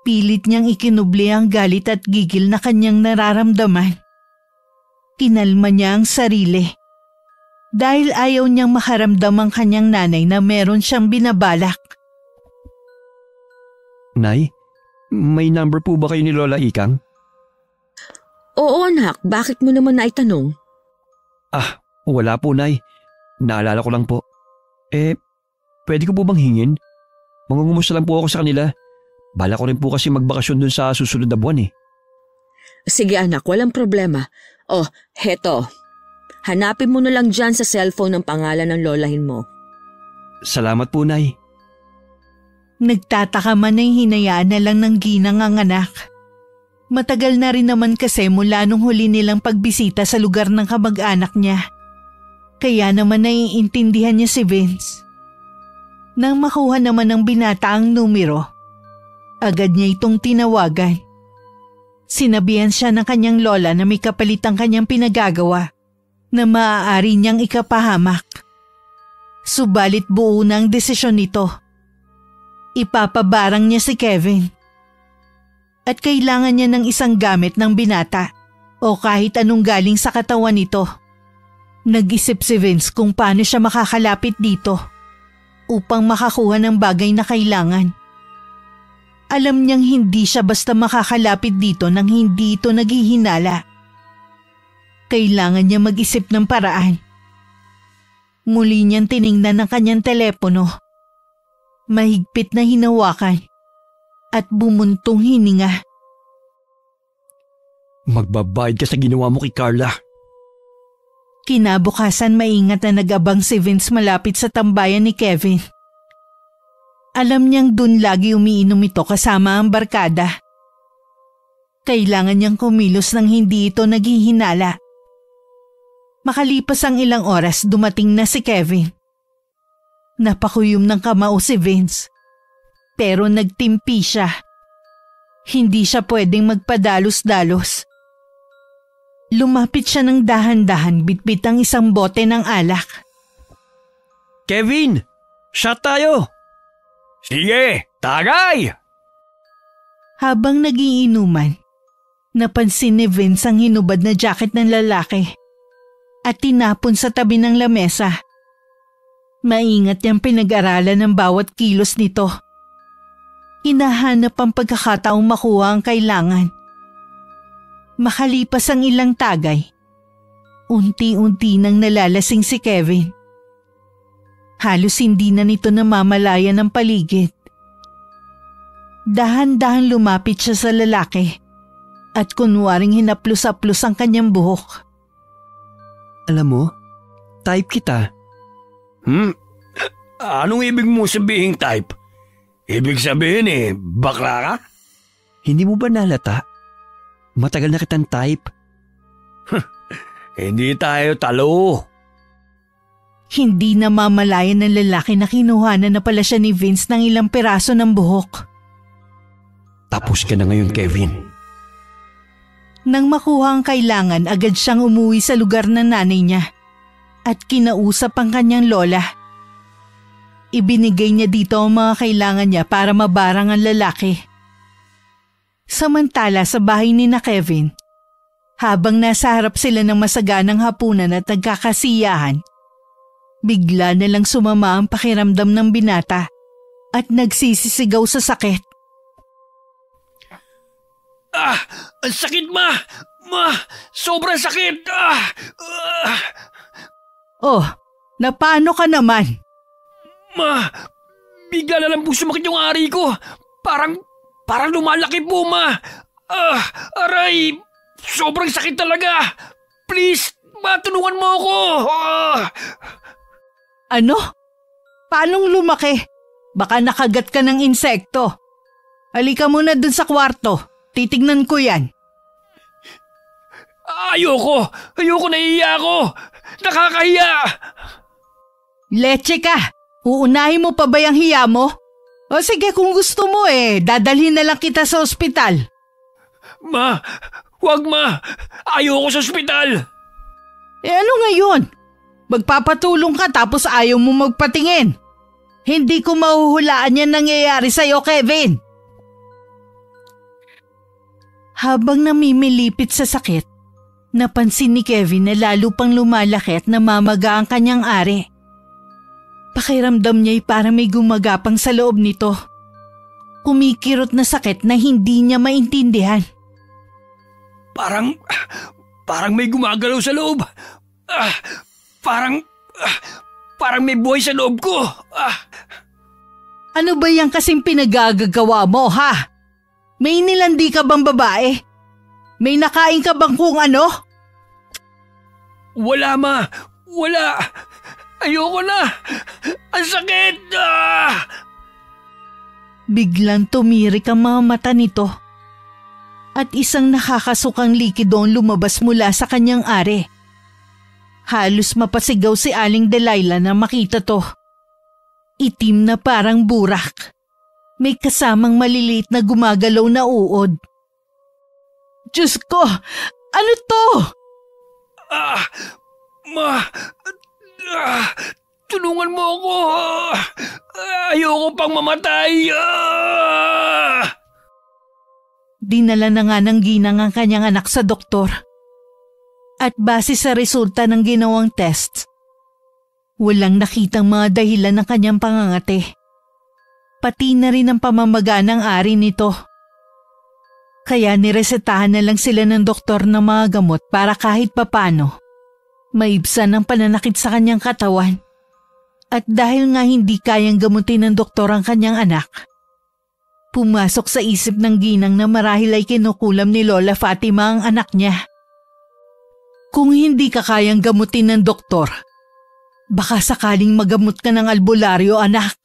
pilit niyang ikinubli ang galit at gigil na kanyang nararamdaman. Kinalma niya ang sarili. Dahil ayaw niyang makaramdam ang kanyang nanay na meron siyang binabalak. Nay, may number po ba kayo ni Lola Ikang? Oo anak, bakit mo naman naitanong? Wala po, Nay. Naalala ko lang po. Pwede ko po bang hingin? Mangungumusta lang po ako sa kanila. Bala ko rin po kasi magbakasyon dun sa susunod na buwan eh. Sige anak, walang problema. Oh, heto. Hanapin mo na lang dyan sa cellphone ng pangalan ng lolahin mo. Salamat po, Nay. Nagtataka man ay hinayaan na lang ng ginang ang anak. Matagal na rin naman kasi mula nung huli nilang pagbisita sa lugar ng kamag-anak niya. Kaya naman naiintindihan niya si Vince. Nang makuha naman ng binata ang numero, agad niya itong tinawagan. Sinabihan siya ng kanyang lola na may kapalit ang kanyang pinagagawa na maaari niyang ikapahamak. Subalit buo na ang desisyon nito. Ipapabarang niya si Kevin. At kailangan niya ng isang gamit ng binata o kahit anong galing sa katawan nito. Nag-isip si Vince kung paano siya makakalapit dito upang makakuha ng bagay na kailangan. Alam niyang hindi siya basta makakalapit dito nang hindi ito naghihinala. Kailangan niya mag-isip ng paraan. Muli niyang tiningnan ang kanyang telepono. Mahigpit na hinawakan at bumuntong hininga. Magbabayad ka sa ginawa mo kay Carla. Kinabukasan maingat na nag-abang si Vince malapit sa tambayan ni Kevin. Alam niyang dun lagi umiinom ito kasama ang barkada. Kailangan niyang kumilos nang hindi ito naghihinala. Makalipas ang ilang oras dumating na si Kevin. Napakuyom ng kamao si Vince. Pero nagtimpi siya. Hindi siya pwedeng magpadalos-dalos. Lumapit siya ng dahan-dahan bitbit ang isang bote ng alak. Kevin! Shot tayo! Sige, tagay! Habang nagiinuman, napansin ni Vince ang hinubad na jacket ng lalaki at tinapon sa tabi ng lamesa. Maingat niyang pinag-aralan ng bawat kilos nito. Hinahanap ang pagkakataong makuha ang kailangan. Makalipas ang ilang tagay, unti-unti nang nalalasing si Kevin. Halos hindi na nito namamalayan ng paligid. Dahan-dahan lumapit siya sa lalaki at kunwaring hinaplos-aplos ang kanyang buhok. Alam mo, type kita. Anong ibig mo sabihin type? Ibig sabihin bakla ka? Hindi mo ba nalata? Matagal na kitang type. Hindi tayo talo. Hindi namamalayan ng lalaki na kinuhanan na pala siya ni Vince ng ilang piraso ng buhok. Tapos ka na ngayon, Kevin. Nang makuha ang kailangan, agad siyang umuwi sa lugar ng nanay niya at kinausap ang kanyang lola. Ibinigay niya dito ang mga kailangan niya para mabarang ang lalaki. Samantala sa bahay ni na Kevin, habang nasa harap sila ng masaganang hapunan at nagkakasiyahan, bigla na lang sumama ang pakiramdam ng binata at nagsisisigaw sa sakit. Ang sakit, ma! Ma! Sobrang sakit! Oh, napano ka naman? Ma! Bigla na lang po sumakit yung ari ko. Parang lumalaki po, ma! Aray! Sobrang sakit talaga! Please, matulungan mo ako! Ano? Paanong lumaki? Baka nakagat ka ng insekto. Halika muna dun sa kwarto. Titignan ko yan. Ayoko! Nahihiya ako! Nakakahiya! Leche ka! Uunahin mo pa ba yung hiya mo? O sige kung gusto mo dadalhin na lang kita sa ospital. Ma! Wag, ma! Ayoko sa ospital! Ano ngayon? Magpapatulong ka tapos ayaw mo magpatingin. Hindi ko mahuhulaan yan nangyayari sa'yo, Kevin. Habang namimilipit sa sakit, napansin ni Kevin na lalo pang lumalaki at namamaga ang kanyang ari. Pakiramdam niya'y parang may gumagapang sa loob nito. Kumikirot na sakit na hindi niya maintindihan. Parang may gumagalaw sa loob. Parang may buhay sa loob ko. Ano ba yung kasing pinagagagawa mo, ha? May nilandi ka bang babae? May nakain ka bang kung ano? Wala, ma. Wala. Ayoko na. Ang sakit. Biglang tumirik ang mga mata nito. At isang nakakasukang likido ang lumabas mula sa kanyang ari. Halos mapasigaw si Aling Delilah na makita to. Itim na parang burak. May kasamang maliliit na gumagalaw na uod. Diyos ko! Ano to? Ma! Tulungan mo ako! Ayoko pang mamatay! Dinala na nga ng ginang ang kanyang anak sa doktor. At base sa resulta ng ginawang test, walang nakitang mga dahilan ng kanyang pangangate. Pati na rin ang pamamaga ng ari nito. Kaya niresetahan na lang sila ng doktor ng mga gamot para kahit papano maibsan ang pananakit sa kanyang katawan. At dahil nga hindi kayang gamutin ng doktor ang kanyang anak, pumasok sa isip ng ginang na marahil ay kinukulam ni Lola Fatima ang anak niya. Kung hindi ka kayang gamutin ng doktor, baka sakaling magamot ka ng albularyo, anak.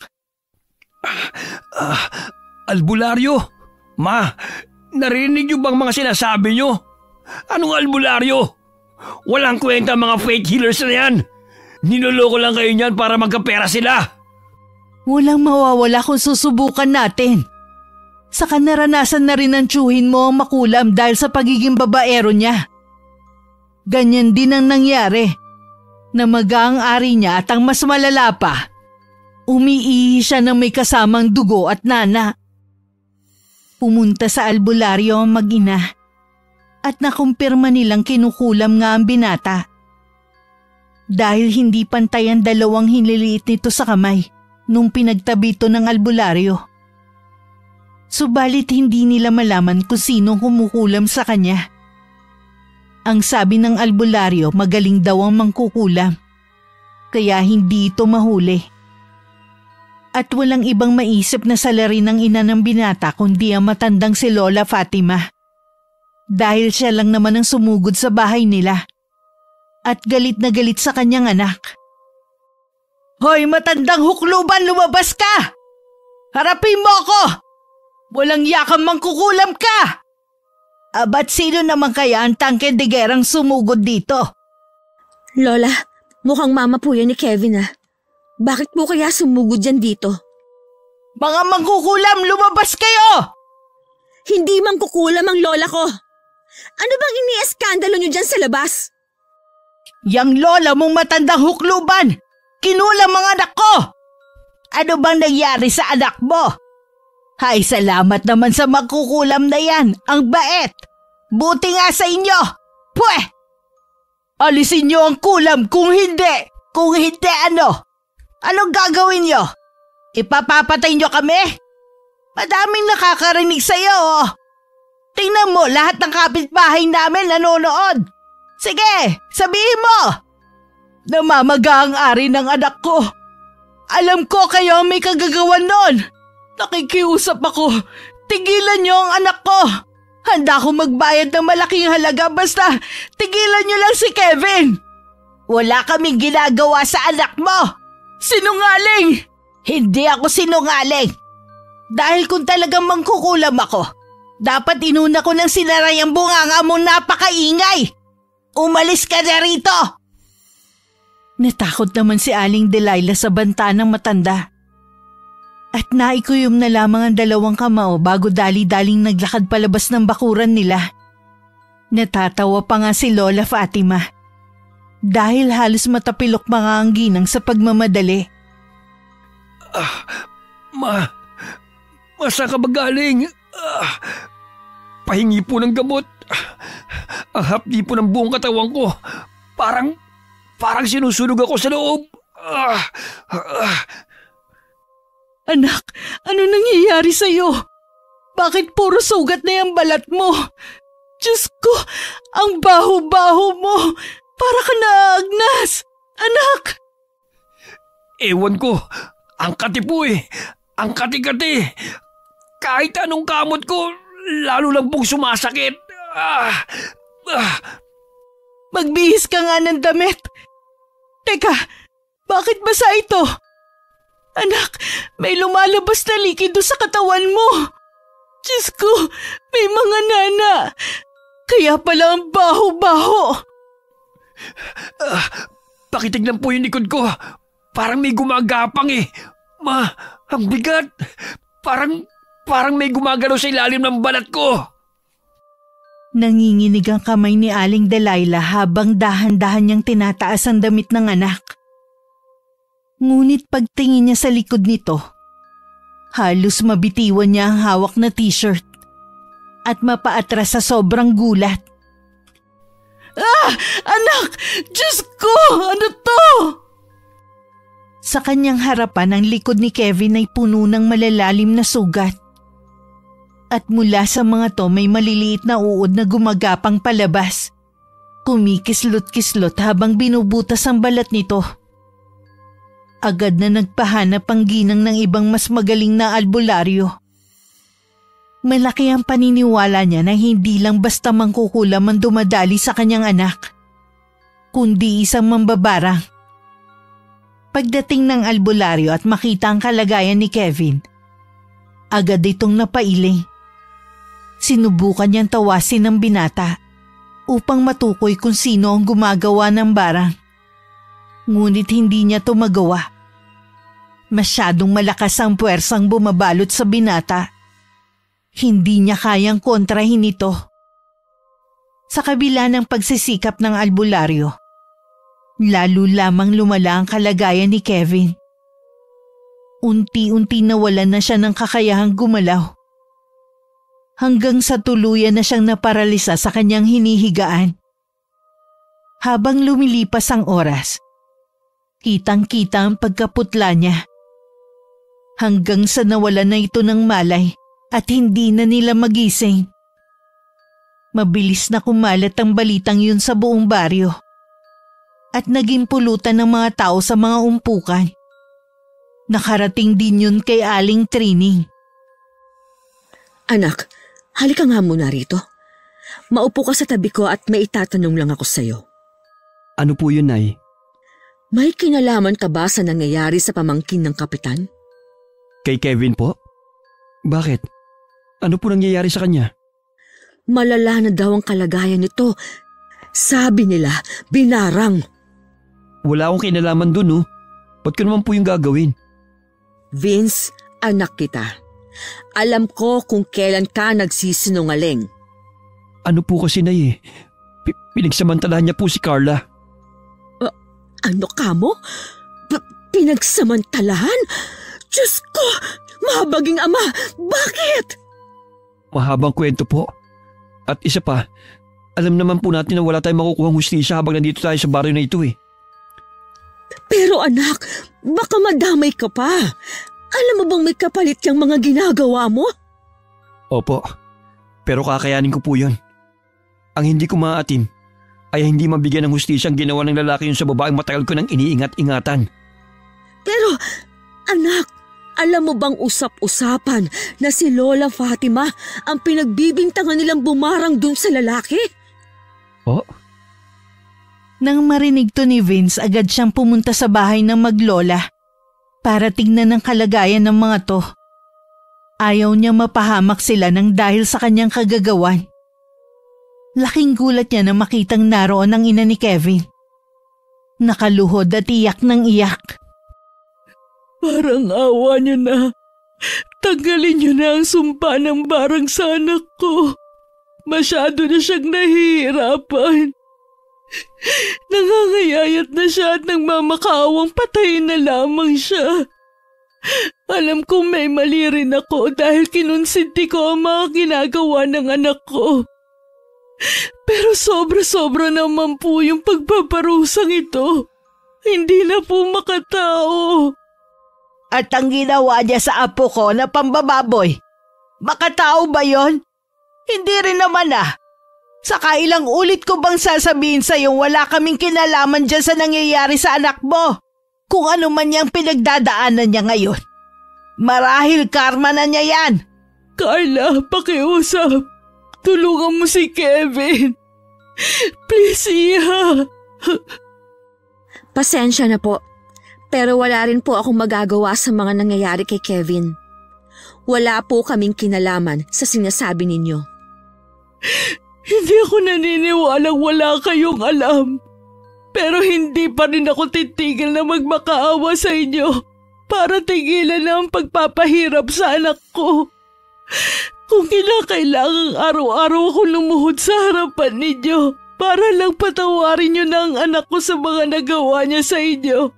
Albularyo? Ma, narinig niyo bang mga sinasabi niyo? Anong albularyo? Walang kwenta mga fake healers na yan. Niloloko lang kayo niyan para magkapera sila. Walang mawawala kung susubukan natin. Saka naranasan na rin ng tiyuhin mo ang makulam dahil sa pagiging babaero niya. Ganyan din ang nangyari. Namaga ang ari niya at ang mas malala pa, umiihi siya ng may kasamang dugo at nana. Pumunta sa albularyo ang mag-ina at nakumpirma nilang kinukulam nga ang binata. Dahil hindi pantay ang dalawang hinliliit nito sa kamay nung pinagtabi ito ng albularyo. Subalit hindi nila malaman kung sinong kumukulam sa kanya. Ang sabi ng albularyo, magaling daw ang mangkukulam, kaya hindi ito mahuli. At walang ibang maisip na salarin ng ina ng binata kundi ang matandang si Lola Fatima. Dahil siya lang naman ang sumugod sa bahay nila. At galit na galit sa kanyang anak. Hoy matandang hukluban, lumabas ka! Harapin mo ako! Walang yakang mangkukulam ka! Abat sino naman kaya ang tangke-degerang sumugod dito? Lola, mukhang mama po yan ni Kevin ah. Bakit po kaya sumugod yan dito? Mga mangkukulam, lumabas kayo! Hindi mangkukulam ang lola ko. Ano bang inieskandalo nyo dyan sa labas? Yang lola mong matandang hukluban, kinulam mga anak ko! Ano bang nangyari sa anak mo? Hay, salamat naman sa magkukulam na yan, ang bait. Buti nga sa inyo. Pweh! Alisin nyo ang kulam kung hindi. Kung hindi ano? Anong gagawin nyo? Ipapapatay nyo kami? Madaming nakakarinig sa'yo oh. Tingnan mo, lahat ng kapitbahay namin nanonood. Sige, sabihin mo. Namamaga ang ari ng anak ko. Alam ko kayo may kagagawan nun. Nakikiusap ako. Tigilan niyo ang anak ko. Handa akong magbayad ng malaking halaga basta tigilan niyo lang si Kevin. Wala kaming ginagawa sa anak mo. Sinungaling! Hindi ako sinungaling. Dahil kung talagang mangkukulam ako, dapat inuna ko ng sinaray ang bunganga mong napakaingay. Umalis ka na rito. Natakot naman si Aling Delilah sa banta ng matanda. At naikuyom na lamang ang dalawang kamao bago dali-daling naglakad palabas ng bakuran nila. Natatawa pa nga si Lola Fatima. Dahil halos matapilok mga ang ginang sa pagmamadali. Saan ka ba galing? Pahingi po ng gamot. Ang hapdi po ng buong katawan ko. Parang sinusunog ako sa loob. Anak, ano nangyayari sa'yo? Bakit puro sugat na yung balat mo? Diyos ko, ang baho-baho mo. Para ka naagnas. Anak! Ewan ko. Ang kati po eh. Ang kati-kati. Kahit anong kamot ko, lalo lang pong sumasakit. Magbihis ka nga ng damit. Teka, bakit basa ito? Anak, may lumalabas na likido sa katawan mo. Diyos ko, may mga nana. Kaya pala ang baho-baho. Pakitignan po yung likod ko. Parang may gumagapang eh. Ang bigat. Parang may gumagalaw sa ilalim ng balat ko. Nanginginig ang kamay ni Aling Delilah habang dahan-dahan niyang tinataas ang damit ng anak. Ngunit pagtingin niya sa likod nito, halos mabitiwan niya ang hawak na t-shirt at mapaatras sa sobrang gulat. Anak! Diyos ko! Ano to? Sa kanyang harapan, ang likod ni Kevin ay puno ng malalalim na sugat. At mula sa mga to may maliliit na uod na gumagapang palabas. Kumikislot-kislot habang binubutas ang balat nito. Agad na nagpahanap ang ginang ng ibang mas magaling na albularyo. Malaki ang paniniwala niya na hindi lang basta mangkukulam ang dumadali sa kanyang anak, kundi isang mambabarang. Pagdating ng albularyo at makita ang kalagayan ni Kevin, agad itong napailing. Sinubukan niyang tawasin ng binata upang matukoy kung sino ang gumagawa ng barang. Ngunit hindi niya ito magawa. Masyadong malakas ang puwersang bumabalot sa binata. Hindi niya kayang kontrahin ito. Sa kabila ng pagsisikap ng albularyo, lalo lamang lumala ang kalagayan ni Kevin. Unti-unti nawalan na siya ng kakayahang gumalaw. Hanggang sa tuluyan na siyang naparalisa sa kanyang hinihigaan. Habang lumilipas ang oras, kitang-kita ang pagkaputla niya. Hanggang sa nawalan na ito ng malay at hindi na nila magising. Mabilis na kumalat ang balitang yun sa buong baryo at naging pulutan ng mga tao sa mga umpukan. Nakarating din yun kay Aling Trining. Anak, halika nga muna rito. Maupo ka sa tabi ko at may itatanong lang ako sa'yo. Ano po yun, Nay? May kinalaman ka ba sa nangyayari sa pamangkin ng kapitan? Kay Kevin po? Bakit? Ano po nangyayari sa kanya? Malala na daw ang kalagayan nito. Sabi nila, binarang. Wala akong kinalaman dun, oh. Ba't ko naman po yung gagawin? Vince, anak kita. Alam ko kung kailan ka nagsisinungaling. Ano po kasi, Nay, eh? Pinagsamantalahan niya po si Carla. Ano ka mo? Pinagsamantalahan? Diyos ko! Mahabaging ama! Bakit? Mahabang kwento po. At isa pa, alam naman po natin na wala tayong makukuhang hustisya habang nandito tayo sa baryo na ito eh. Pero anak, baka madamay ka pa. Alam mo bang may kapalit yung mga ginagawa mo? Opo, pero kakayanin ko po yun. Ang hindi ko maaatim ay hindi mabigyan ng hustisya ang ginawa ng lalaki yun sa babaeng matagal ko nang iniingat-ingatan. Pero anak, alam mo bang usap-usapan na si Lola Fatima ang pinagbibintangan nilang bumarang dun sa lalaki? Oh? Nang marinig to ni Vince, agad siyang pumunta sa bahay ng maglola para tignan ang kalagayan ng mga to. Ayaw niya mapahamak sila nang dahil sa kanyang kagagawan. Laking gulat niya na makitang naroon ang ina ni Kevin. Nakaluhod at iyak ng iyak. Parang awa niyo na. Tanggalin niyo na ang sumpa ng barang sa anak ko. Masyado na siyang nahihirapan. Nangangayayat na siya at nagmamakawang patayin na lamang siya. Alam kong may mali rin ako dahil kinonsinti ko ang mga ginagawa ng anak ko. Pero sobra-sobra naman po yung pagpaparusang ito. Hindi na po makatao. At ang ginawa niya sa apo ko na pambababoy, makatao ba yon? Hindi rin naman ah. Saka ilang ulit ko bang sasabihin sa'yo wala kaming kinalaman dyan sa nangyayari sa anak mo? Kung ano man niyang pinagdadaanan niya ngayon. Marahil karma na niya yan. Carla, pakiusap. Tulungan mo si Kevin. Please, Iha. Pasensya na po, pero wala rin po akong magagawa sa mga nangyayari kay Kevin. Wala po kaming kinalaman sa sinasabi ninyo. Hindi ako naniniwalang wala kayong alam. Pero hindi pa rin ako titigil na magmakaawa sa inyo para tigilan na ang pagpapahirap sa anak ko. Kung kinakailangang araw-araw ako lumuhod sa harapan ninyo para lang patawarin niyo na ang anak ko sa mga nagawa niya sa inyo,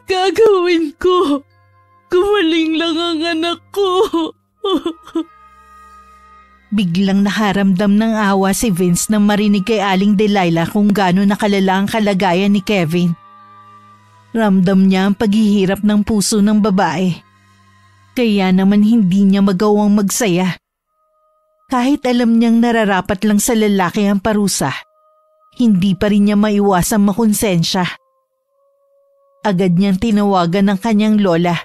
gagawin ko. Gumaling lang ang anak ko. Biglang nakaramdam ng awa si Vince nang marinig kay Aling Delilah kung gaano nakalala ang kalagayan ni Kevin. Ramdam niya ang paghihirap ng puso ng babae. Kaya naman hindi niya magawang magsaya. Kahit alam niyang nararapat lang sa lalaki ang parusa, hindi pa rin niya maiwasang makonsensya. Agad niyang tinawagan ng kanyang lola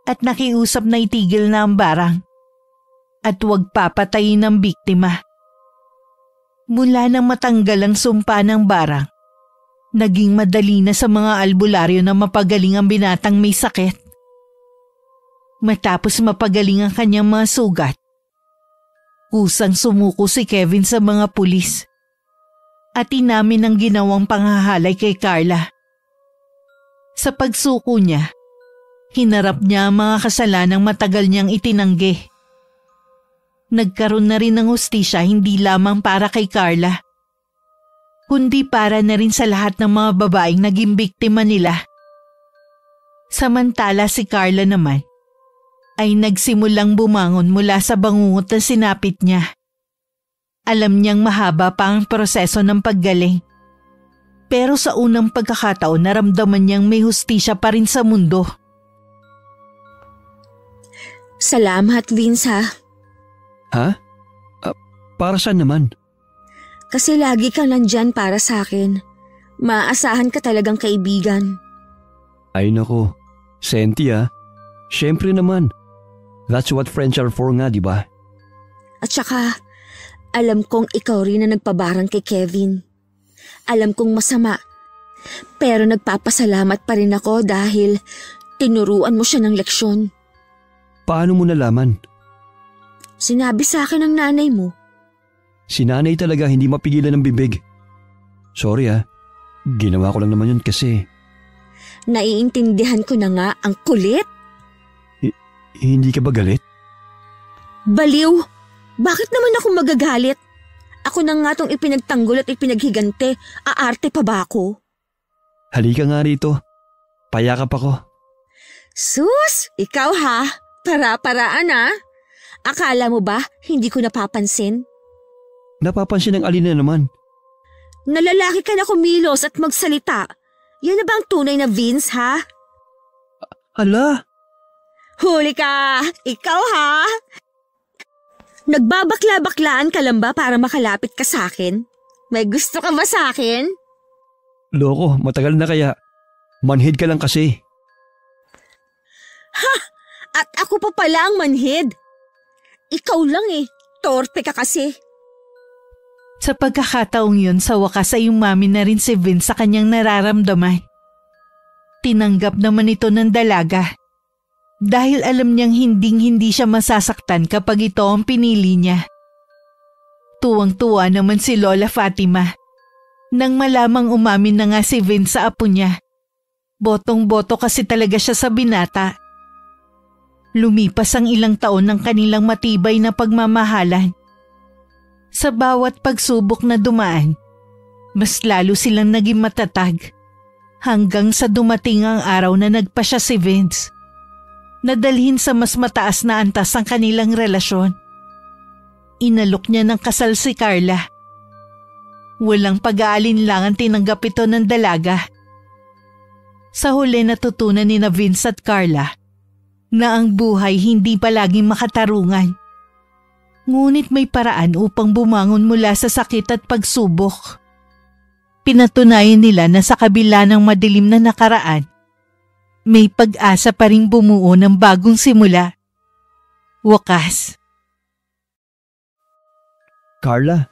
at nakiusap na itigil na ang barang at huwag papatayin ng biktima. Mula nang matanggal ang sumpa ng barang, naging madali na sa mga albularyo na mapagaling ang binatang may sakit. Matapos mapagaling ang kanyang mga sugat, kusang sumuko si Kevin sa mga pulis at inamin ang ginawang panghahalay kay Carla. Sa pagsuko niya, hinarap niya ang mga kasalanang matagal niyang itinanggi. Nagkaroon na rin ng hustisya hindi lamang para kay Carla, kundi para na rin sa lahat ng mga babaeng naging biktima nila. Samantala si Carla naman ay nagsimulang bumangon mula sa bangungot na sinapit niya. Alam niyang mahaba pa ang proseso ng paggaling. Pero sa unang pagkakataon naramdaman niyang may hustisya pa rin sa mundo. Salamat, Vince, ha? Ha? Para saan naman? Kasi lagi kang nandyan para sa akin. Maaasahan ka talagang kaibigan. Ay nako, Senti Siyempre naman. That's what friends are for nga, di ba? At saka, alam kong ikaw rin na nagpabarang kay Kevin. Alam kong masama, pero nagpapasalamat pa rin ako dahil tinuruan mo siya ng leksyon. Paano mo nalaman? Sinabi sa akin ng nanay mo. Si nanay talaga hindi mapigilan ng bibig. Sorry ginawa ko lang naman yun kasi… Naiintindihan ko na nga ang kulit. Hindi ka ba galit? Baliw! Bakit naman ako magagalit? Ako na nga tong ipinagtanggol at ipinaghigante. Aarte pa ba ako? Halika nga rito. Payakap ako. Sus! Ikaw Para-paraan Akala mo ba hindi ko napapansin? Napapansin ng alin na naman. Nalalaki ka na kumilos at magsalita. Yan na ba ang tunay na Vince, Ala! Huli ka! Ikaw Nagbabakla-baklaan ka lang ba para makalapit ka sa akin? May gusto ka ba sa akin? Loko, matagal na kaya. Manhid ka lang kasi. At ako pa pala ang manhid. Ikaw lang torpe ka kasi. Sa pagkakataong yun, sa wakas ay umamin na rin si Vince sa kanyang nararamdaman. Tinanggap naman ito ng dalaga. Dahil alam niyang hindi siya masasaktan kapag ito ang pinili niya. Tuwang-tuwa naman si Lola Fatima nang malamang umamin na nga si Vince sa apo niya. Botong-boto kasi talaga siya sa binata. Lumipas ang ilang taon ng kanilang matibay na pagmamahalan. Sa bawat pagsubok na dumaan, mas lalo silang naging matatag hanggang sa dumating ang araw na nagpa siya si Vince. Nadalhin sa mas mataas na antas ang kanilang relasyon. Inalok niya ng kasal si Carla. Walang pag-aalinlangan tinanggap ito ng dalaga. Sa huli natutunan ni na Vince at Carla na ang buhay hindi palaging makatarungan. Ngunit may paraan upang bumangon mula sa sakit at pagsubok. Pinatunayan nila na sa kabila ng madilim na nakaraan, may pag-asa pa ring bumuo ng bagong simula. Wakas. Carla,